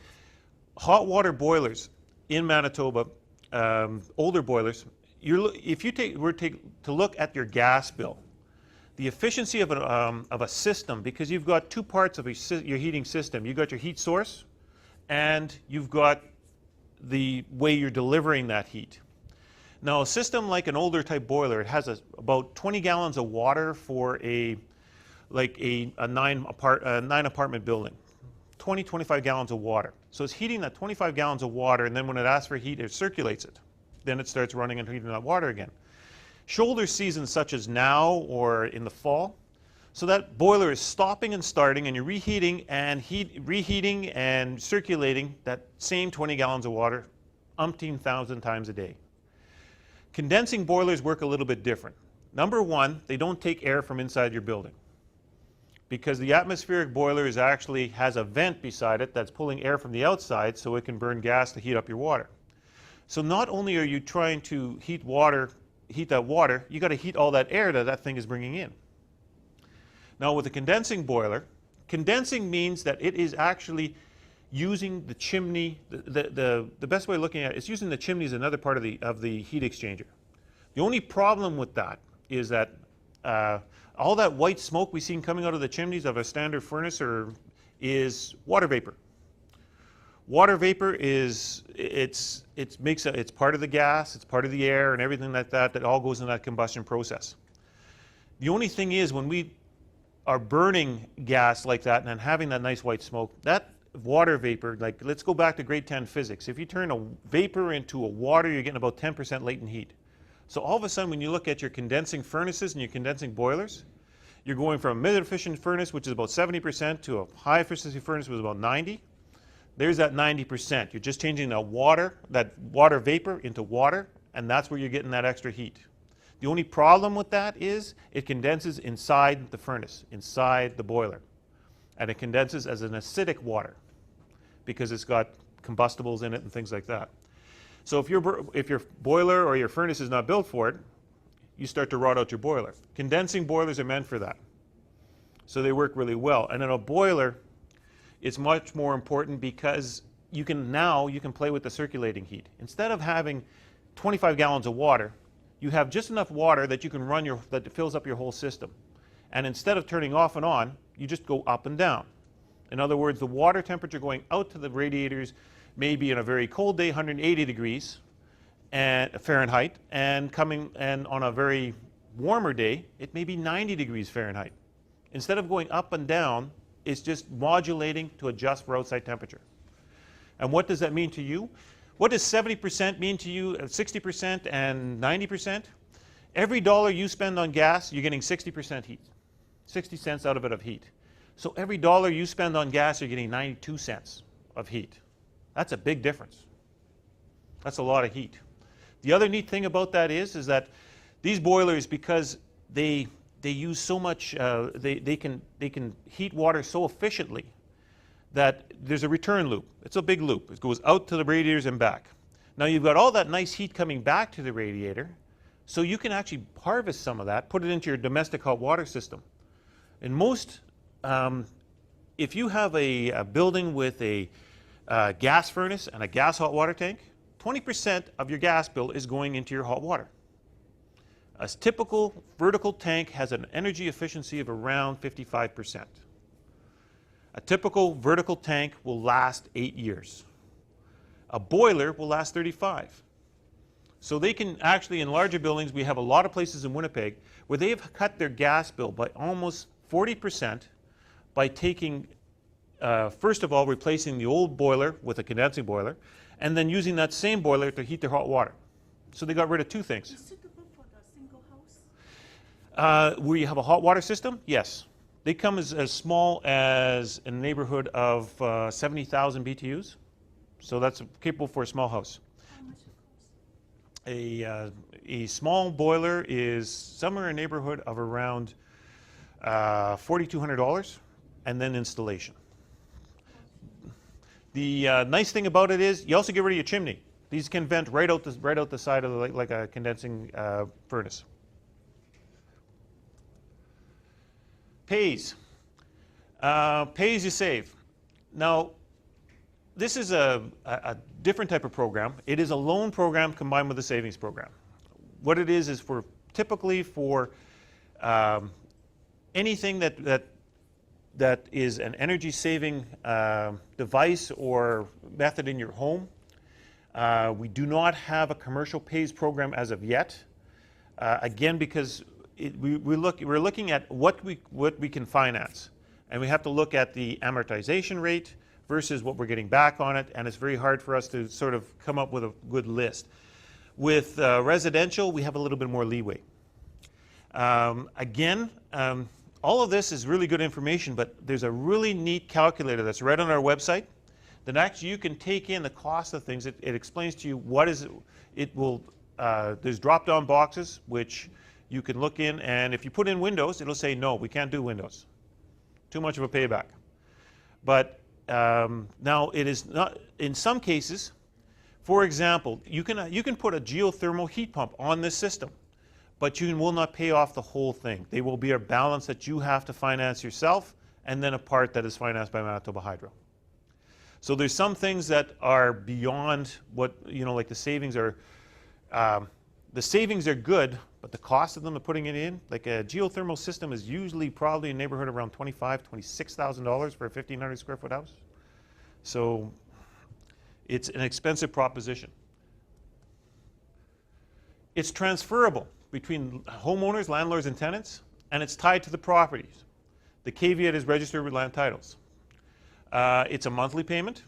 hot water boilers in Manitoba, older boilers, if you were to look at your gas bill, the efficiency of a system, because you've got two parts of your heating system. You've got your heat source, and you've got the way you're delivering that heat. Now, a system like an older type boiler, it has about 20 gallons of water for a 9 apartment building. 25 gallons of water. So it's heating that 25 gallons of water, and then when it asks for heat, it circulates it. Then it starts running and heating that water again. Shoulder seasons such as now or in the fall, so that boiler is stopping and starting, and you're reheating and circulating that same 20 gallons of water umpteen thousand times a day. Condensing boilers work a little bit different. Number one, they don't take air from inside your building, because the atmospheric boiler has a vent beside it that's pulling air from the outside so it can burn gas to heat up your water. So not only are you trying to heat that water, you got to heat all that air that thing is bringing in. Now with a condensing boiler, condensing means that it is actually using the chimney. The best way of looking at it is using the chimney as another part of the heat exchanger. The only problem with that is that all that white smoke we've seen coming out of the chimneys of a standard furnace is water vapor. Water vapor it's part of the gas, it's part of the air and everything like that all goes in that combustion process. The only thing is, when we are burning gas like that and having that nice white smoke, that water vapor, like let's go back to grade 10 physics. If you turn a vapor into a water, you're getting about 10% latent heat. So all of a sudden, when you look at your condensing furnaces and your condensing boilers, you're going from a mid-efficient furnace, which is about 70%, to a high-efficiency furnace, which is about 90%. There's that 90%. You're just changing that water vapor into water, and that's where you're getting that extra heat. The only problem with that is it condenses inside the furnace, inside the boiler. And it condenses as an acidic water because it's got combustibles in it and things like that. So if your boiler or your furnace is not built for it, you start to rot out your boiler. Condensing boilers are meant for that. So they work really well. And in a boiler, it's much more important because you can play with the circulating heat. Instead of having 25 gallons of water, you have just enough water that you can that fills up your whole system. And instead of turning off and on, you just go up and down. In other words, the water temperature going out to the radiators may be in a very cold day, 180 degrees Fahrenheit, and on a very warmer day, it may be 90 degrees Fahrenheit. Instead of going up and down, it's just modulating to adjust for outside temperature. And what does that mean to you? What does 70% mean to you, 60% and 90%? Every dollar you spend on gas, you're getting 60% heat. 60 cents out of it of heat. So every dollar you spend on gas, you're getting 92 cents of heat. That's a big difference. That's a lot of heat. The other neat thing about that is that these boilers, because they use so much, they can heat water so efficiently that there's a return loop. It's a big loop. It goes out to the radiators and back. Now you've got all that nice heat coming back to the radiator, so you can actually harvest some of that, put it into your domestic hot water system. In most, if you have a building with a gas furnace and a gas hot water tank, 20% of your gas bill is going into your hot water. A typical vertical tank has an energy efficiency of around 55%. A typical vertical tank will last 8 years. A boiler will last 35. So they can actually, in larger buildings, we have a lot of places in Winnipeg where they have cut their gas bill by almost 40% by taking, first of all, replacing the old boiler with a condensing boiler, and then using that same boiler to heat their hot water. So they got rid of two things. Is suitable for the single house? Where you have a hot water system, yes. They come as small as a neighborhood of 70,000 BTUs. So that's capable for a small house. How much it costs? A small boiler is somewhere in the neighborhood of around $4,200, and then installation. The nice thing about it is you also get rid of your chimney. These can vent right out the side of the, like a condensing furnace. Pays. Pay as you save. Now, this is a different type of program. It is a loan program combined with a savings program. What it is for typically for anything that is an energy saving device or method in your home. We do not have a commercial pays program as of yet. Again, because we're looking at what we can finance, and we have to look at the amortization rate versus what we're getting back on it, and it's very hard for us to sort of come up with a good list. With residential, we have a little bit more leeway. Again, all of this is really good information, but there's a really neat calculator that's right on our website that actually you can take in the cost of things. It explains to you what is it will. There's drop-down boxes which you can look in, and if you put in Windows, it'll say no, we can't do Windows. Too much of a payback. But now it is not. In some cases, for example, you can put a geothermal heat pump on this system, but you will not pay off the whole thing. They will be a balance that you have to finance yourself, and then a part that is financed by Manitoba Hydro. So there's some things that are beyond what, like the savings are. The savings are good, but the cost of them of putting it in, like a geothermal system, is usually probably in the neighborhood around $25,000, $26,000 for a 1,500 square foot house. So it's an expensive proposition. It's transferable between homeowners, landlords, and tenants, and it's tied to the properties. The caveat is registered with land titles. It's a monthly payment,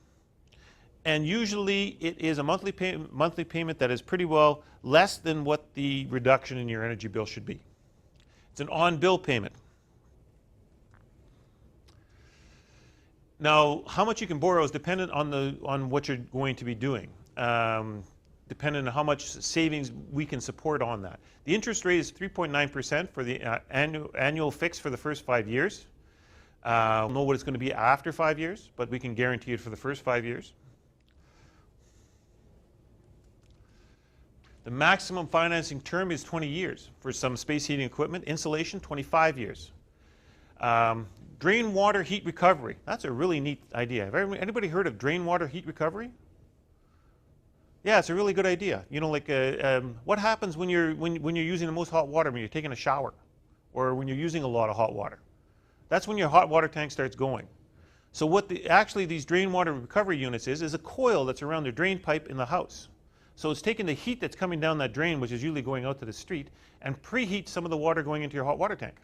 and usually it is a monthly payment that is pretty well less than what the reduction in your energy bill should be. It's an on-bill payment. Now, how much you can borrow is dependent on what you're going to be doing, depending on how much savings we can support on that. The interest rate is 3.9% for the annual fix for the first 5 years. We'll know what it's going to be after 5 years, but we can guarantee it for the first 5 years. The maximum financing term is 20 years for some space heating equipment. Insulation, 25 years. Drain water heat recovery. That's a really neat idea. Have anybody heard of drain water heat recovery? Yeah, it's a really good idea. What happens when you're using the most hot water, when you're taking a shower, or when you're using a lot of hot water? That's when your hot water tank starts going. So what actually these drain water recovery units is a coil that's around the drain pipe in the house. So it's taking the heat that's coming down that drain, which is usually going out to the street, and preheat some of the water going into your hot water tank.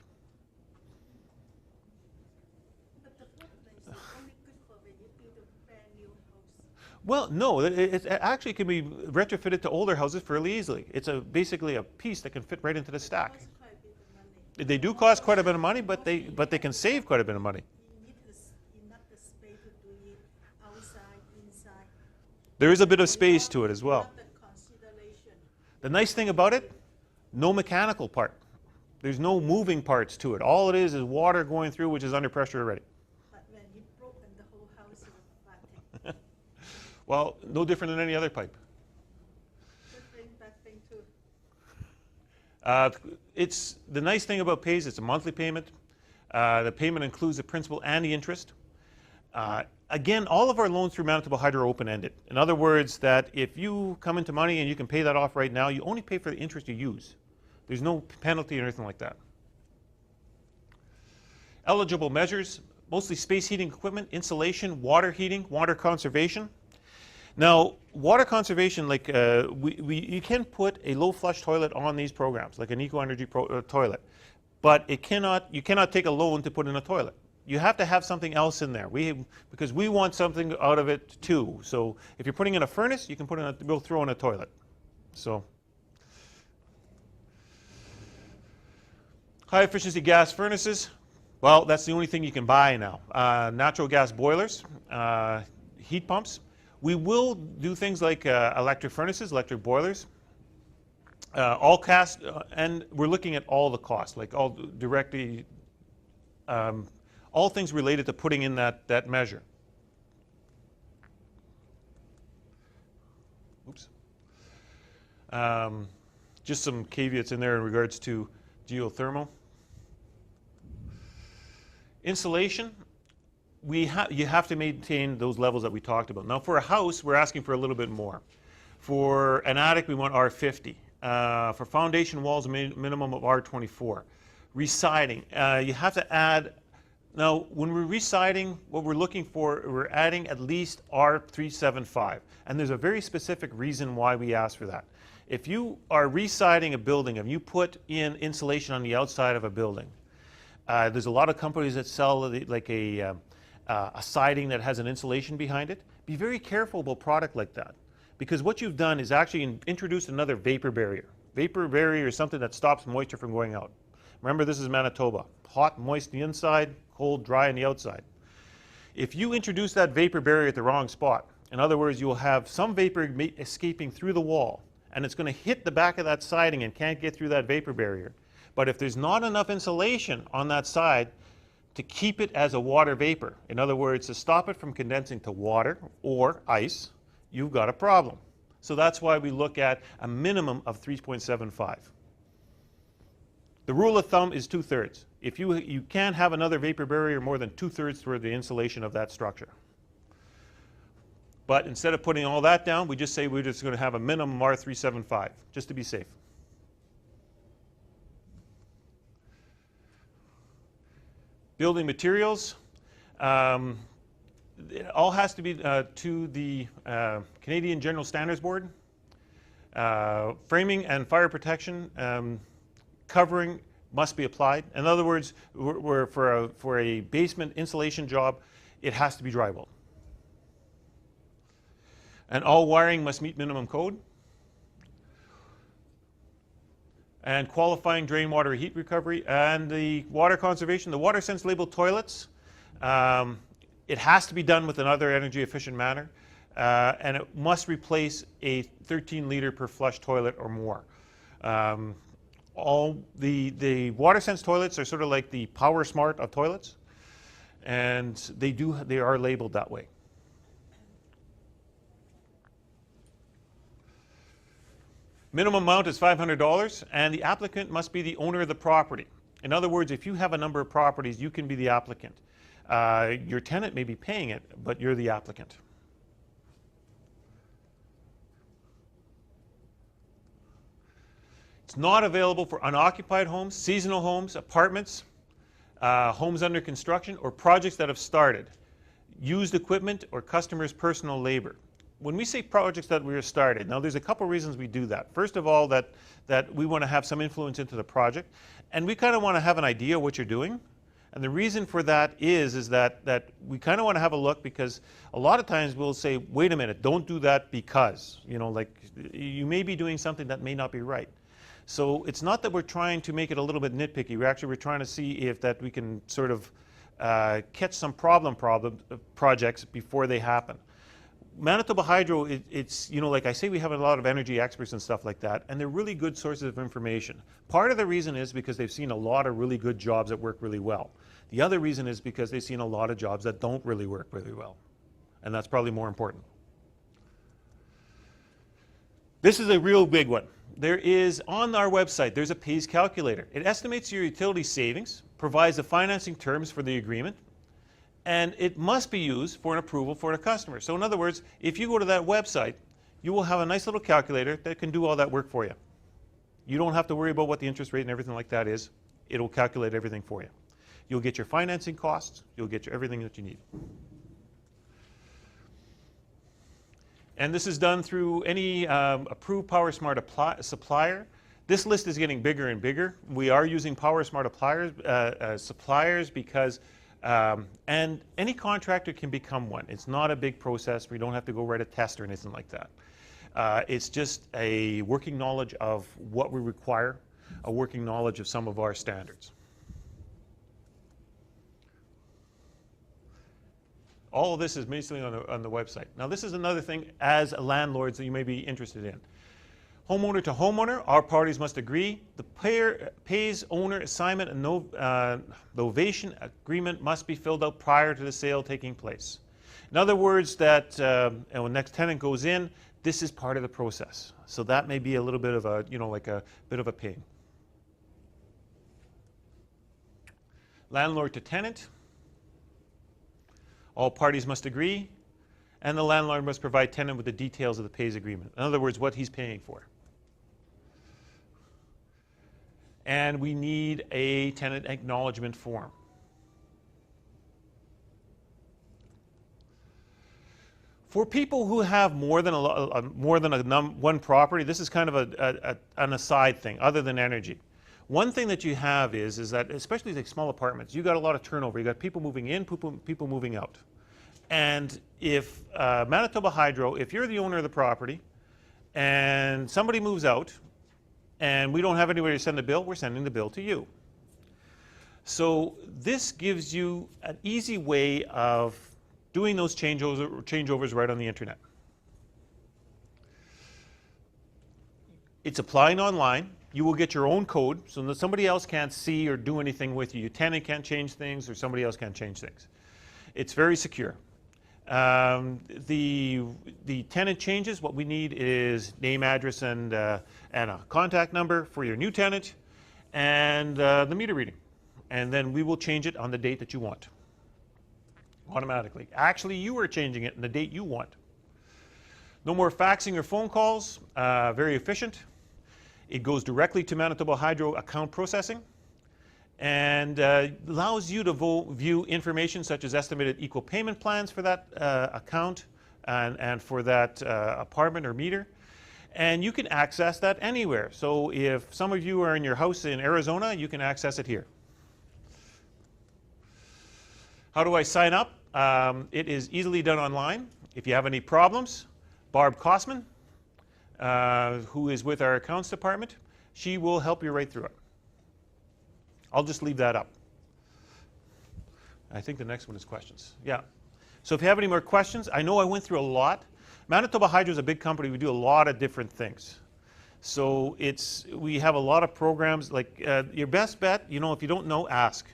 But the floodplain is only good for when you build a brand new house. Well, no, it actually can be retrofitted to older houses fairly easily. It's basically a piece that can fit right into the stack. It costs quite a bit of money. They do cost quite a bit of money, but they can save quite a bit of money. You need enough the space to do it outside, inside. There is a bit of space to it as well. Not the consideration. The nice thing about it, no mechanical part. There's no moving parts to it. All it is water going through, which is under pressure already. But when it broke, and the whole house is flooded. Well, no different than any other pipe. Good thing, bad thing too. It's the nice thing about pays. It's a monthly payment. The payment includes the principal and the interest. Again, all of our loans through Manitoba Hydro are open-ended. In other words, that if you come into money and you can pay that off right now, you only pay for the interest you use. There's no penalty or anything like that. Eligible measures. mostly space heating equipment, insulation, water heating, water conservation. Now, water conservation, like you can put a low flush toilet on these programs, like an eco-energy toilet, but you cannot take a loan to put in a toilet. You have to have something else in there. Because we want something out of it too. So if you're putting in a furnace, you can we'll throw in a toilet. So high efficiency gas furnaces. Well, that's the only thing you can buy now. Natural gas boilers, heat pumps. We will do things like electric furnaces, electric boilers, all cast, and we're looking at all the costs, like all directly, all things related to putting in that measure. Oops. Just some caveats in there in regards to geothermal. Insulation, you have to maintain those levels that we talked about. Now for a house, we're asking for a little bit more. For an attic, we want R50. For foundation walls, a minimum of R24. Residing, you have to add, now when we're residing, what we're looking for, we're adding at least R375. And there's a very specific reason why we ask for that. If you are residing a building and you put in insulation on the outside of a building, there's a lot of companies that sell like a siding that has an insulation behind it. Be very careful about a product like that, because what you've done is actually introduced another vapor barrier. Vapor barrier is something that stops moisture from going out. Remember, this is Manitoba. Hot, moist on the inside, cold, dry on the outside. If you introduce that vapor barrier at the wrong spot, in other words, you'll have some vapor escaping through the wall, and it's going to hit the back of that siding and can't get through that vapor barrier. But if there's not enough insulation on that side to keep it as a water vapor, in other words, to stop it from condensing to water or ice, you've got a problem. So that's why we look at a minimum of 3.75. The rule of thumb is 2/3. If you can't have another vapor barrier more than 2/3 for the insulation of that structure. But instead of putting all that down, we just say we're just going to have a minimum R375, just to be safe. Building materials. It all has to be to the Canadian General Standards Board. Framing and fire protection covering must be applied. In other words, for a basement insulation job, it has to be drywalled. And all wiring must meet minimum code. And qualifying drain water heat recovery. And the water conservation, the water sense labeled toilets, it has to be done with another energy efficient manner. And it must replace a 13 liter per flush toilet or more. All the water sense toilets are sort of like the Power Smart of toilets, and they are labeled that way. Minimum amount is $500, and the applicant must be the owner of the property. In other words, if you have a number of properties, you can be the applicant. Your tenant may be paying it, but you're the applicant. It's not available for unoccupied homes, seasonal homes, apartments, homes under construction, or projects that have started, used equipment, or customers' personal labor. When we say projects that we have started, now there's a couple reasons we do that. First of all, that we want to have some influence into the project, and we kind of want to have an idea of what you're doing. And the reason for that is that we kind of want to have a look, because a lot of times we'll say, wait a minute, don't do that because, you know, like you may be doing something that may not be right. So it's not that we're trying to make it a little bit nitpicky. We're trying to see if that we can sort of catch some projects before they happen. Manitoba Hydro, it's, you know, like I say, we have a lot of energy experts and stuff like that, and they're really good sources of information. Part of the reason is because they've seen a lot of really good jobs that work really well. The other reason is because they've seen a lot of jobs that don't really work really well, and that's probably more important. This is a real big one. There is, on our website, there's a PAYS calculator. It estimates your utility savings, provides the financing terms for the agreement, and it must be used for an approval for the customer. So in other words, if you go to that website, you will have a nice little calculator that can do all that work for you. You don't have to worry about what the interest rate and everything like that is. It'll calculate everything for you. You'll get your financing costs. You'll get your everything that you need. And this is done through any approved PowerSmart supplier. This list is getting bigger and bigger. We are using PowerSmart suppliers because, and any contractor can become one. It's not a big process. We don't have to go write a test or anything like that. It's just a working knowledge of what we require, a working knowledge of some of our standards. All of this is basically on the website. Now this is another thing as landlords that you may be interested in. Homeowner to homeowner, our parties must agree. The pays owner assignment and novation agreement must be filled out prior to the sale taking place. In other words, that when the next tenant goes in, this is part of the process. So that may be a little bit of a, like a bit of a pain. Landlord to tenant. All parties must agree, and the landlord must provide tenant with the details of the pays agreement. In other words, what he's paying for. And we need a tenant acknowledgement form. For people who have more than one property, this is kind of an aside thing, other than energy. One thing that you have is that, especially like small apartments, you got a lot of turnover. You got people moving in, people moving out. And if Manitoba Hydro, if you're the owner of the property and somebody moves out and we don't have anywhere to send the bill, we're sending the bill to you. So this gives you an easy way of doing those changeovers right on the internet. It's applying online. You will get your own code so that somebody else can't see or do anything with you. Your tenant can't change things or somebody else can't change things. It's very secure. The tenant changes, what we need is name, address, and a contact number for your new tenant and the meter reading. And then we will change it on the date that you want. Automatically. Actually, you are changing it on the date you want. No more faxing or phone calls. Very efficient. It goes directly to Manitoba Hydro account processing and allows you to view information such as estimated equal payment plans for that account and for that apartment or meter. And you can access that anywhere. So if some of you are in your house in Arizona, you can access it here. How do I sign up? It is easily done online. If you have any problems, Barb Kosman, who is with our accounts department, she will help you right through it. I'll just leave that up. I think the next one is questions. Yeah. So if you have any more questions, I know I went through a lot. Manitoba Hydro is a big company. We do a lot of different things. So we have a lot of programs. Like your best bet, if you don't know, ask.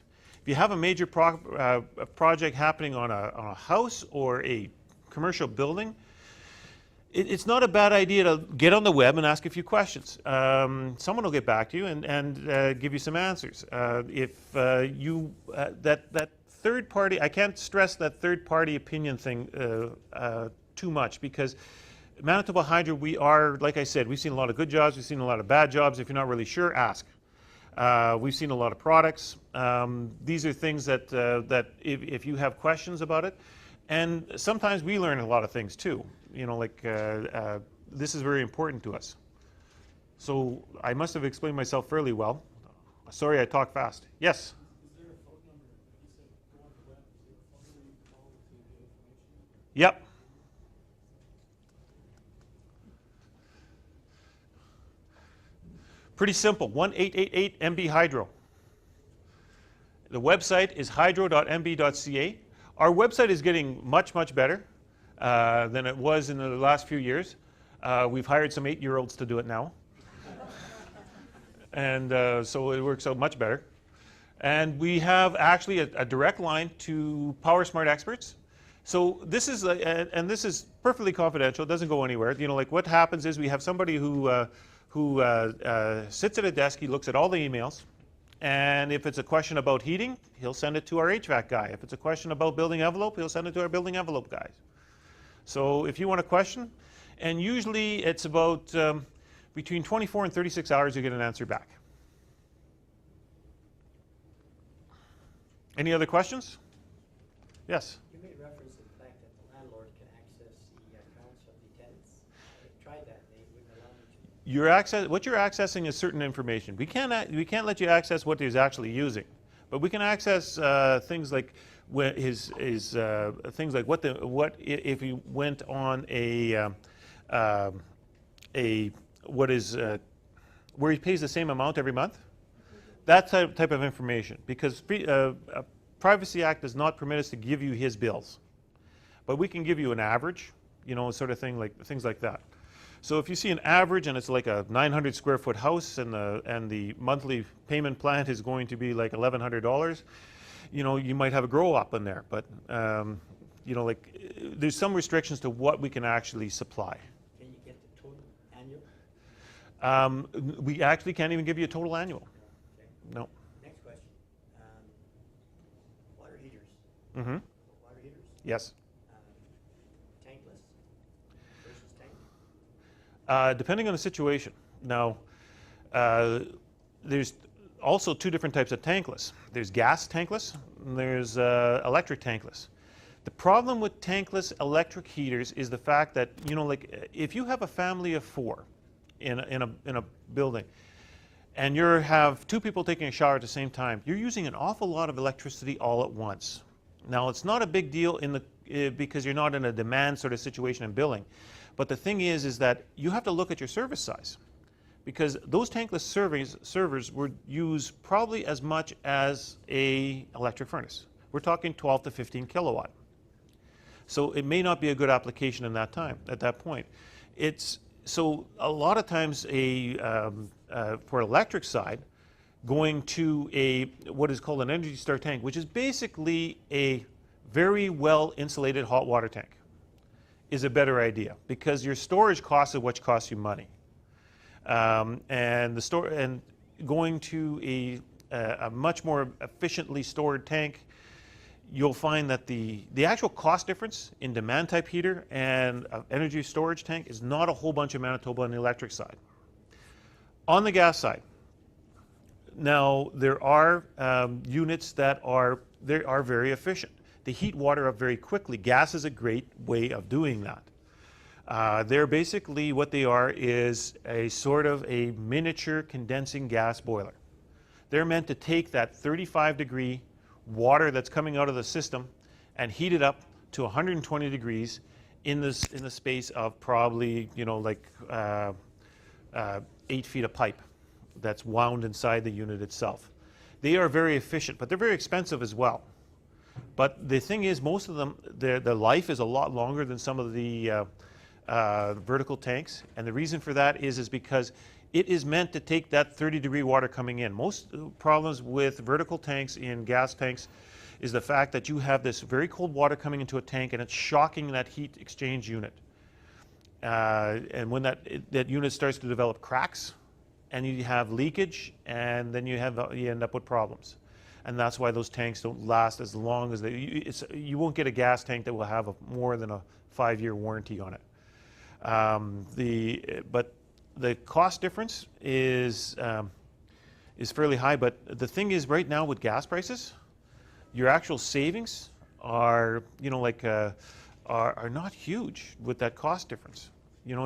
If you have a major project happening on a house or a commercial building, it's not a bad idea to get on the web and ask a few questions. Someone will get back to you and give you some answers. That third party, I can't stress that third party opinion thing too much, because Manitoba Hydro, we are, like I said, we've seen a lot of good jobs, we've seen a lot of bad jobs. If you're not really sure, ask. We've seen a lot of products. These are things that if you have questions about it, and sometimes we learn a lot of things too. This is very important to us. So I must have explained myself fairly well. Sorry, I talk fast. Yes? Is there a phone number? You said go on the web. Is there a phone number you can call to get information? Yep. Pretty simple, 1-888-MB-HYDRO. The website is hydro.mb.ca. Our website is getting much, much better than it was in the last few years. We've hired some 8-year-olds to do it now. And so it works out much better. And we have actually a direct line to PowerSmart experts. So this is, and this is perfectly confidential, it doesn't go anywhere. What happens is we have somebody who sits at a desk, he looks at all the emails, and if it's a question about heating, he'll send it to our HVAC guy. If it's a question about building envelope, he'll send it to our building envelope guys. So if you want a question, and usually it's about between 24 and 36 hours you get an answer back. Any other questions? Yes. You made reference to the fact that the landlord can access the accounts of the tenants. I tried that, and they wouldn't allow me to. What you're accessing is certain information. We can't let you access what he's actually using, but we can access things like his things like what if he went on where he pays the same amount every month. That type of information, because Privacy Act does not permit us to give you his bills, but we can give you an average, sort of thing, like things like that. So if you see an average and it's like a 900 square foot house and the monthly payment plan is going to be like $1,100, you might have a grow up in there, but there's some restrictions to what we can actually supply. Can you get the total annual? We actually can't even give you a total annual. Okay. No. Next question. Water heaters. Mm-hmm. Water heaters. Yes. Tankless versus tank. Depending on the situation. Now, there's also two different types of tankless. There's gas tankless, and there's electric tankless. The problem with tankless electric heaters is the fact that, if you have a family of 4 in a building, and you have 2 people taking a shower at the same time, you're using an awful lot of electricity all at once. Now, it's not a big deal because you're not in a demand sort of situation in billing. But the thing is that you have to look at your service size, because those tankless servers would use probably as much as a electric furnace. We're talking 12 to 15 kilowatt. So it may not be a good application at that point. So a lot of times for electric side, going to what is called an Energy Star tank, which is basically a very well insulated hot water tank, is a better idea, because your storage costs are what costs you money. And going to a much more efficiently stored tank, you'll find that the actual cost difference in demand type heater and energy storage tank is not a whole bunch of Manitoba on the electric side. On the gas side, now there are units that are very efficient. They heat water up very quickly. Gas is a great way of doing that. They're basically, what they are is a sort of a miniature condensing gas boiler. They're meant to take that 35-degree water that's coming out of the system and heat it up to 120 degrees in the space of probably 8 feet of pipe that's wound inside the unit itself. They are very efficient, but they're very expensive as well. But the thing is, most of them, their life is a lot longer than some of the vertical tanks, and the reason for that is because it is meant to take that 30-degree water coming in. Most problems with vertical tanks in gas tanks is the fact that you have this very cold water coming into a tank and it's shocking that heat exchange unit. And when that unit starts to develop cracks, and you have leakage, and then you end up with problems. And that's why those tanks don't last as long as you won't get a gas tank that will have more than a 5-year warranty on it. But the cost difference is fairly high. But the thing is, right now with gas prices, your actual savings are not huge with that cost difference. Your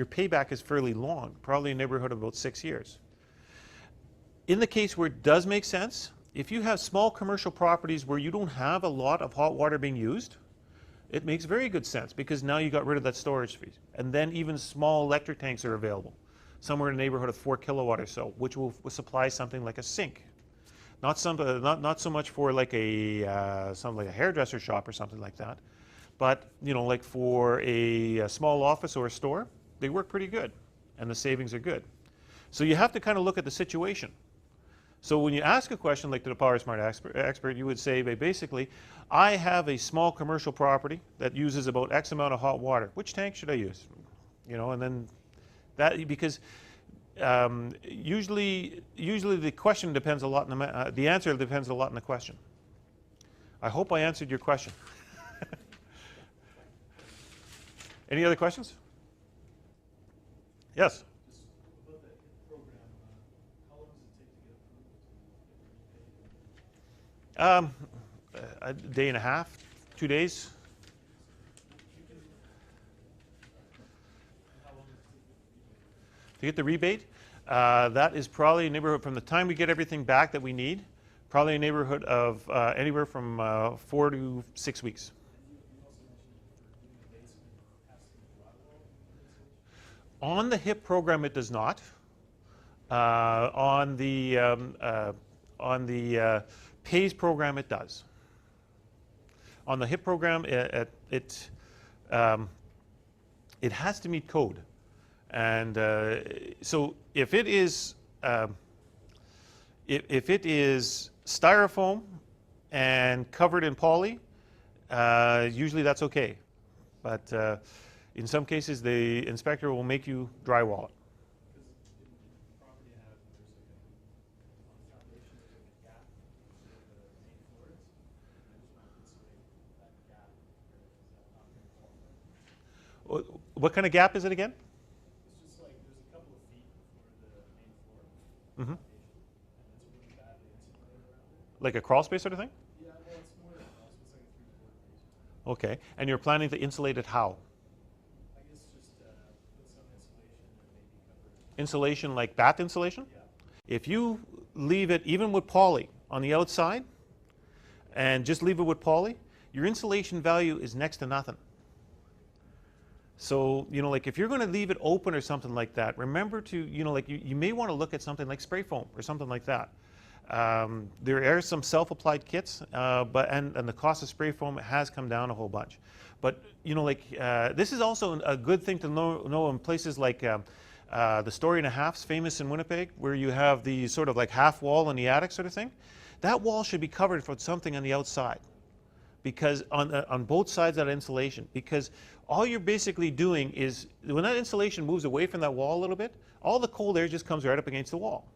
payback is fairly long, probably in the neighborhood of about 6 years. In the case where it does make sense, if you have small commercial properties where you don't have a lot of hot water being used, it makes very good sense, because now you got rid of that storage fee. And then even small electric tanks are available, somewhere in the neighborhood of 4 kilowatt or so, which will supply something like a sink. Not so much for something like a hairdresser shop or something like that, but like for a small office or a store, they work pretty good, and the savings are good. So you have to kind of look at the situation. So when you ask a question like to the Power Smart expert, you would say, basically, I have a small commercial property that uses about X amount of hot water. Which tank should I use? And then that, because usually the question depends a lot on the answer depends a lot on the question. I hope I answered your question. Any other questions? Yes. Just about that HIP program, how long does it take to get approved to get repaid? Um, a day and a half, 2 days. To get the rebate, that is probably a neighborhood from the time we get everything back that we need, probably a neighborhood of anywhere from 4 to 6 weeks. On the HIP program, it does not. On the PAYS program, it does. On the HIP program, it has to meet code, and so if it is styrofoam and covered in poly, usually that's okay, but in some cases the inspector will make you drywall it. What kind of gap is it again? It's just like there's a couple of feet before the main floor. Mm-hmm. And it's really badly insulated around it. Like a crawl space sort of thing? Yeah, well, it's more than that. It's like a 3-4 basement. Okay. And you're planning to insulate it how? I guess just put some insulation and maybe cover it. Insulation like bath insulation? Yeah. If you leave it even with poly on the outside and just leave it with poly, your insulation value is next to nothing. So, like if you're going to leave it open or something like that, remember to, like you may want to look at something like spray foam or something like that. There are some self-applied kits, and the cost of spray foam has come down a whole bunch. But, this is also a good thing to know in places like the Story and a Half's famous in Winnipeg, where you have the sort of like half wall in the attic sort of thing. That wall should be covered with something on the outside, because on both sides of that insulation, because all you're basically doing is when that insulation moves away from that wall a little bit, all the cold air just comes right up against the wall.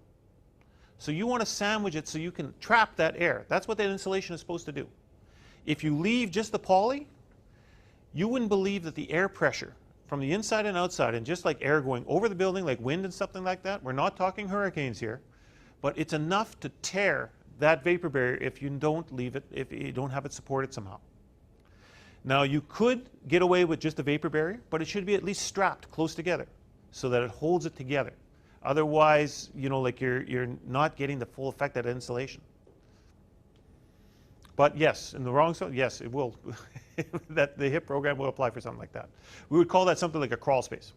So you want to sandwich it so you can trap that air. That's what that insulation is supposed to do. If you leave just the poly, you wouldn't believe that the air pressure from the inside and outside, and just like air going over the building, like wind and something like that, we're not talking hurricanes here, but it's enough to tear that vapor barrier if you don't leave it, if you don't have it supported somehow. Now you could get away with just the vapor barrier, but it should be at least strapped close together so that it holds it together. Otherwise, like you're not getting the full effect of that insulation. But yes, in the wrong side, yes, it will. That the HIP program will apply for something like that. We would call that something like a crawl space.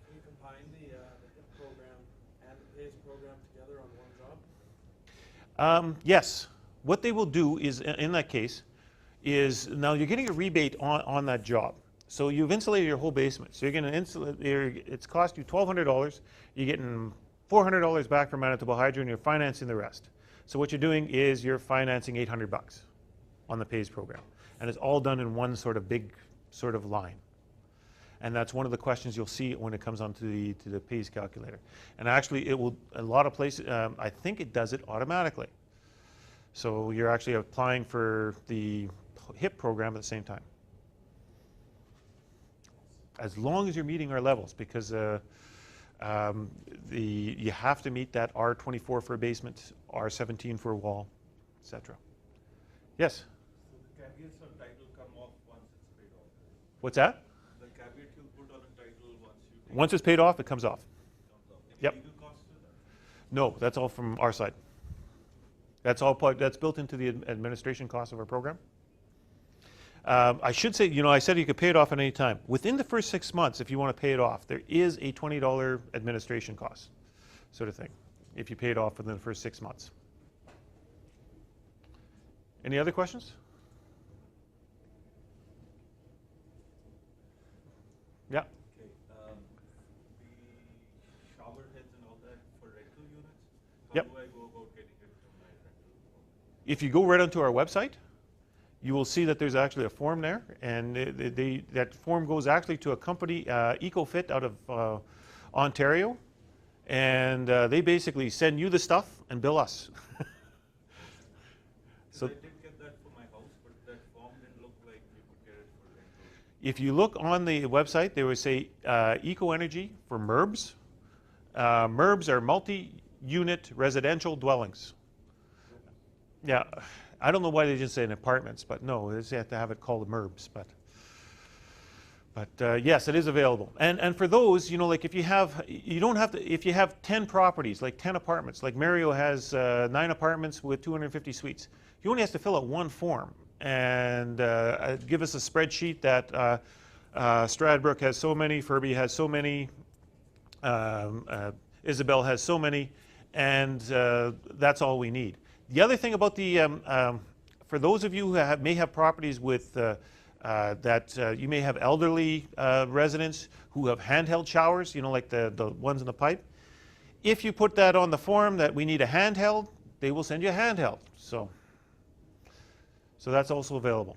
Can you combine the HIP program and the PAYS program together on one job? Yes. What they will do is, in that case, is now you're getting a rebate on that job. So you've insulated your whole basement. So you're going to insulate, it's cost you $1,200. You're getting $400 back from Manitoba Hydro, and you're financing the rest. So what you're doing is you're financing $800 on the PAYS program. And it's all done in one sort of big sort of line. And that's one of the questions you'll see when it comes onto the PAYS calculator. And actually, it will, a lot of places, I think it does it automatically. So you're actually applying for the HIP program at the same time. As long as you're meeting our levels, because you have to meet that R24 for a basement, R17 for a wall, etc. Yes? So the caveats on title come off once it's paid off. What's that? The caveat you put on the title Once it's paid off, it comes off. comes off. Any Yep. legal costs to that? No, that's all from our side. That's all that's built into the administration cost of our program. I should say, I said you could pay it off at any time. Within the first 6 months, if you want to pay it off, there is a $20 administration cost, sort of thing, if you pay it off within the first 6 months. Any other questions? Yeah. Okay. The shower heads and all that for rental units, how Yep. do I go about getting it from my rental? If you go right onto our website, you will see that there's actually a form there, and that form goes actually to a company, EcoFit, out of Ontario, and they basically send you the stuff and bill us. So I did get that for my house, but that form didn't look like you could get it for rental. if you look on the website, they would say Eco Energy for MERBs. MERBs are multi-unit residential dwellings. Yeah, I don't know why they just say in apartments, but no, they have to have it called MERBs. But yes, it is available. And for those, you know, like if you have, you don't have to, if you have 10 properties, like 10 apartments, like Mario has 9 apartments with 250 suites, he only has to fill out one form and give us a spreadsheet that Stradbrook has so many, Furby has so many, Isabel has so many, and that's all we need. The other thing about the, for those of you who may have properties with you may have elderly residents who have handheld showers, you know, like the ones in the pipe. If you put that on the form that we need a handheld, they will send you a handheld. So that's also available.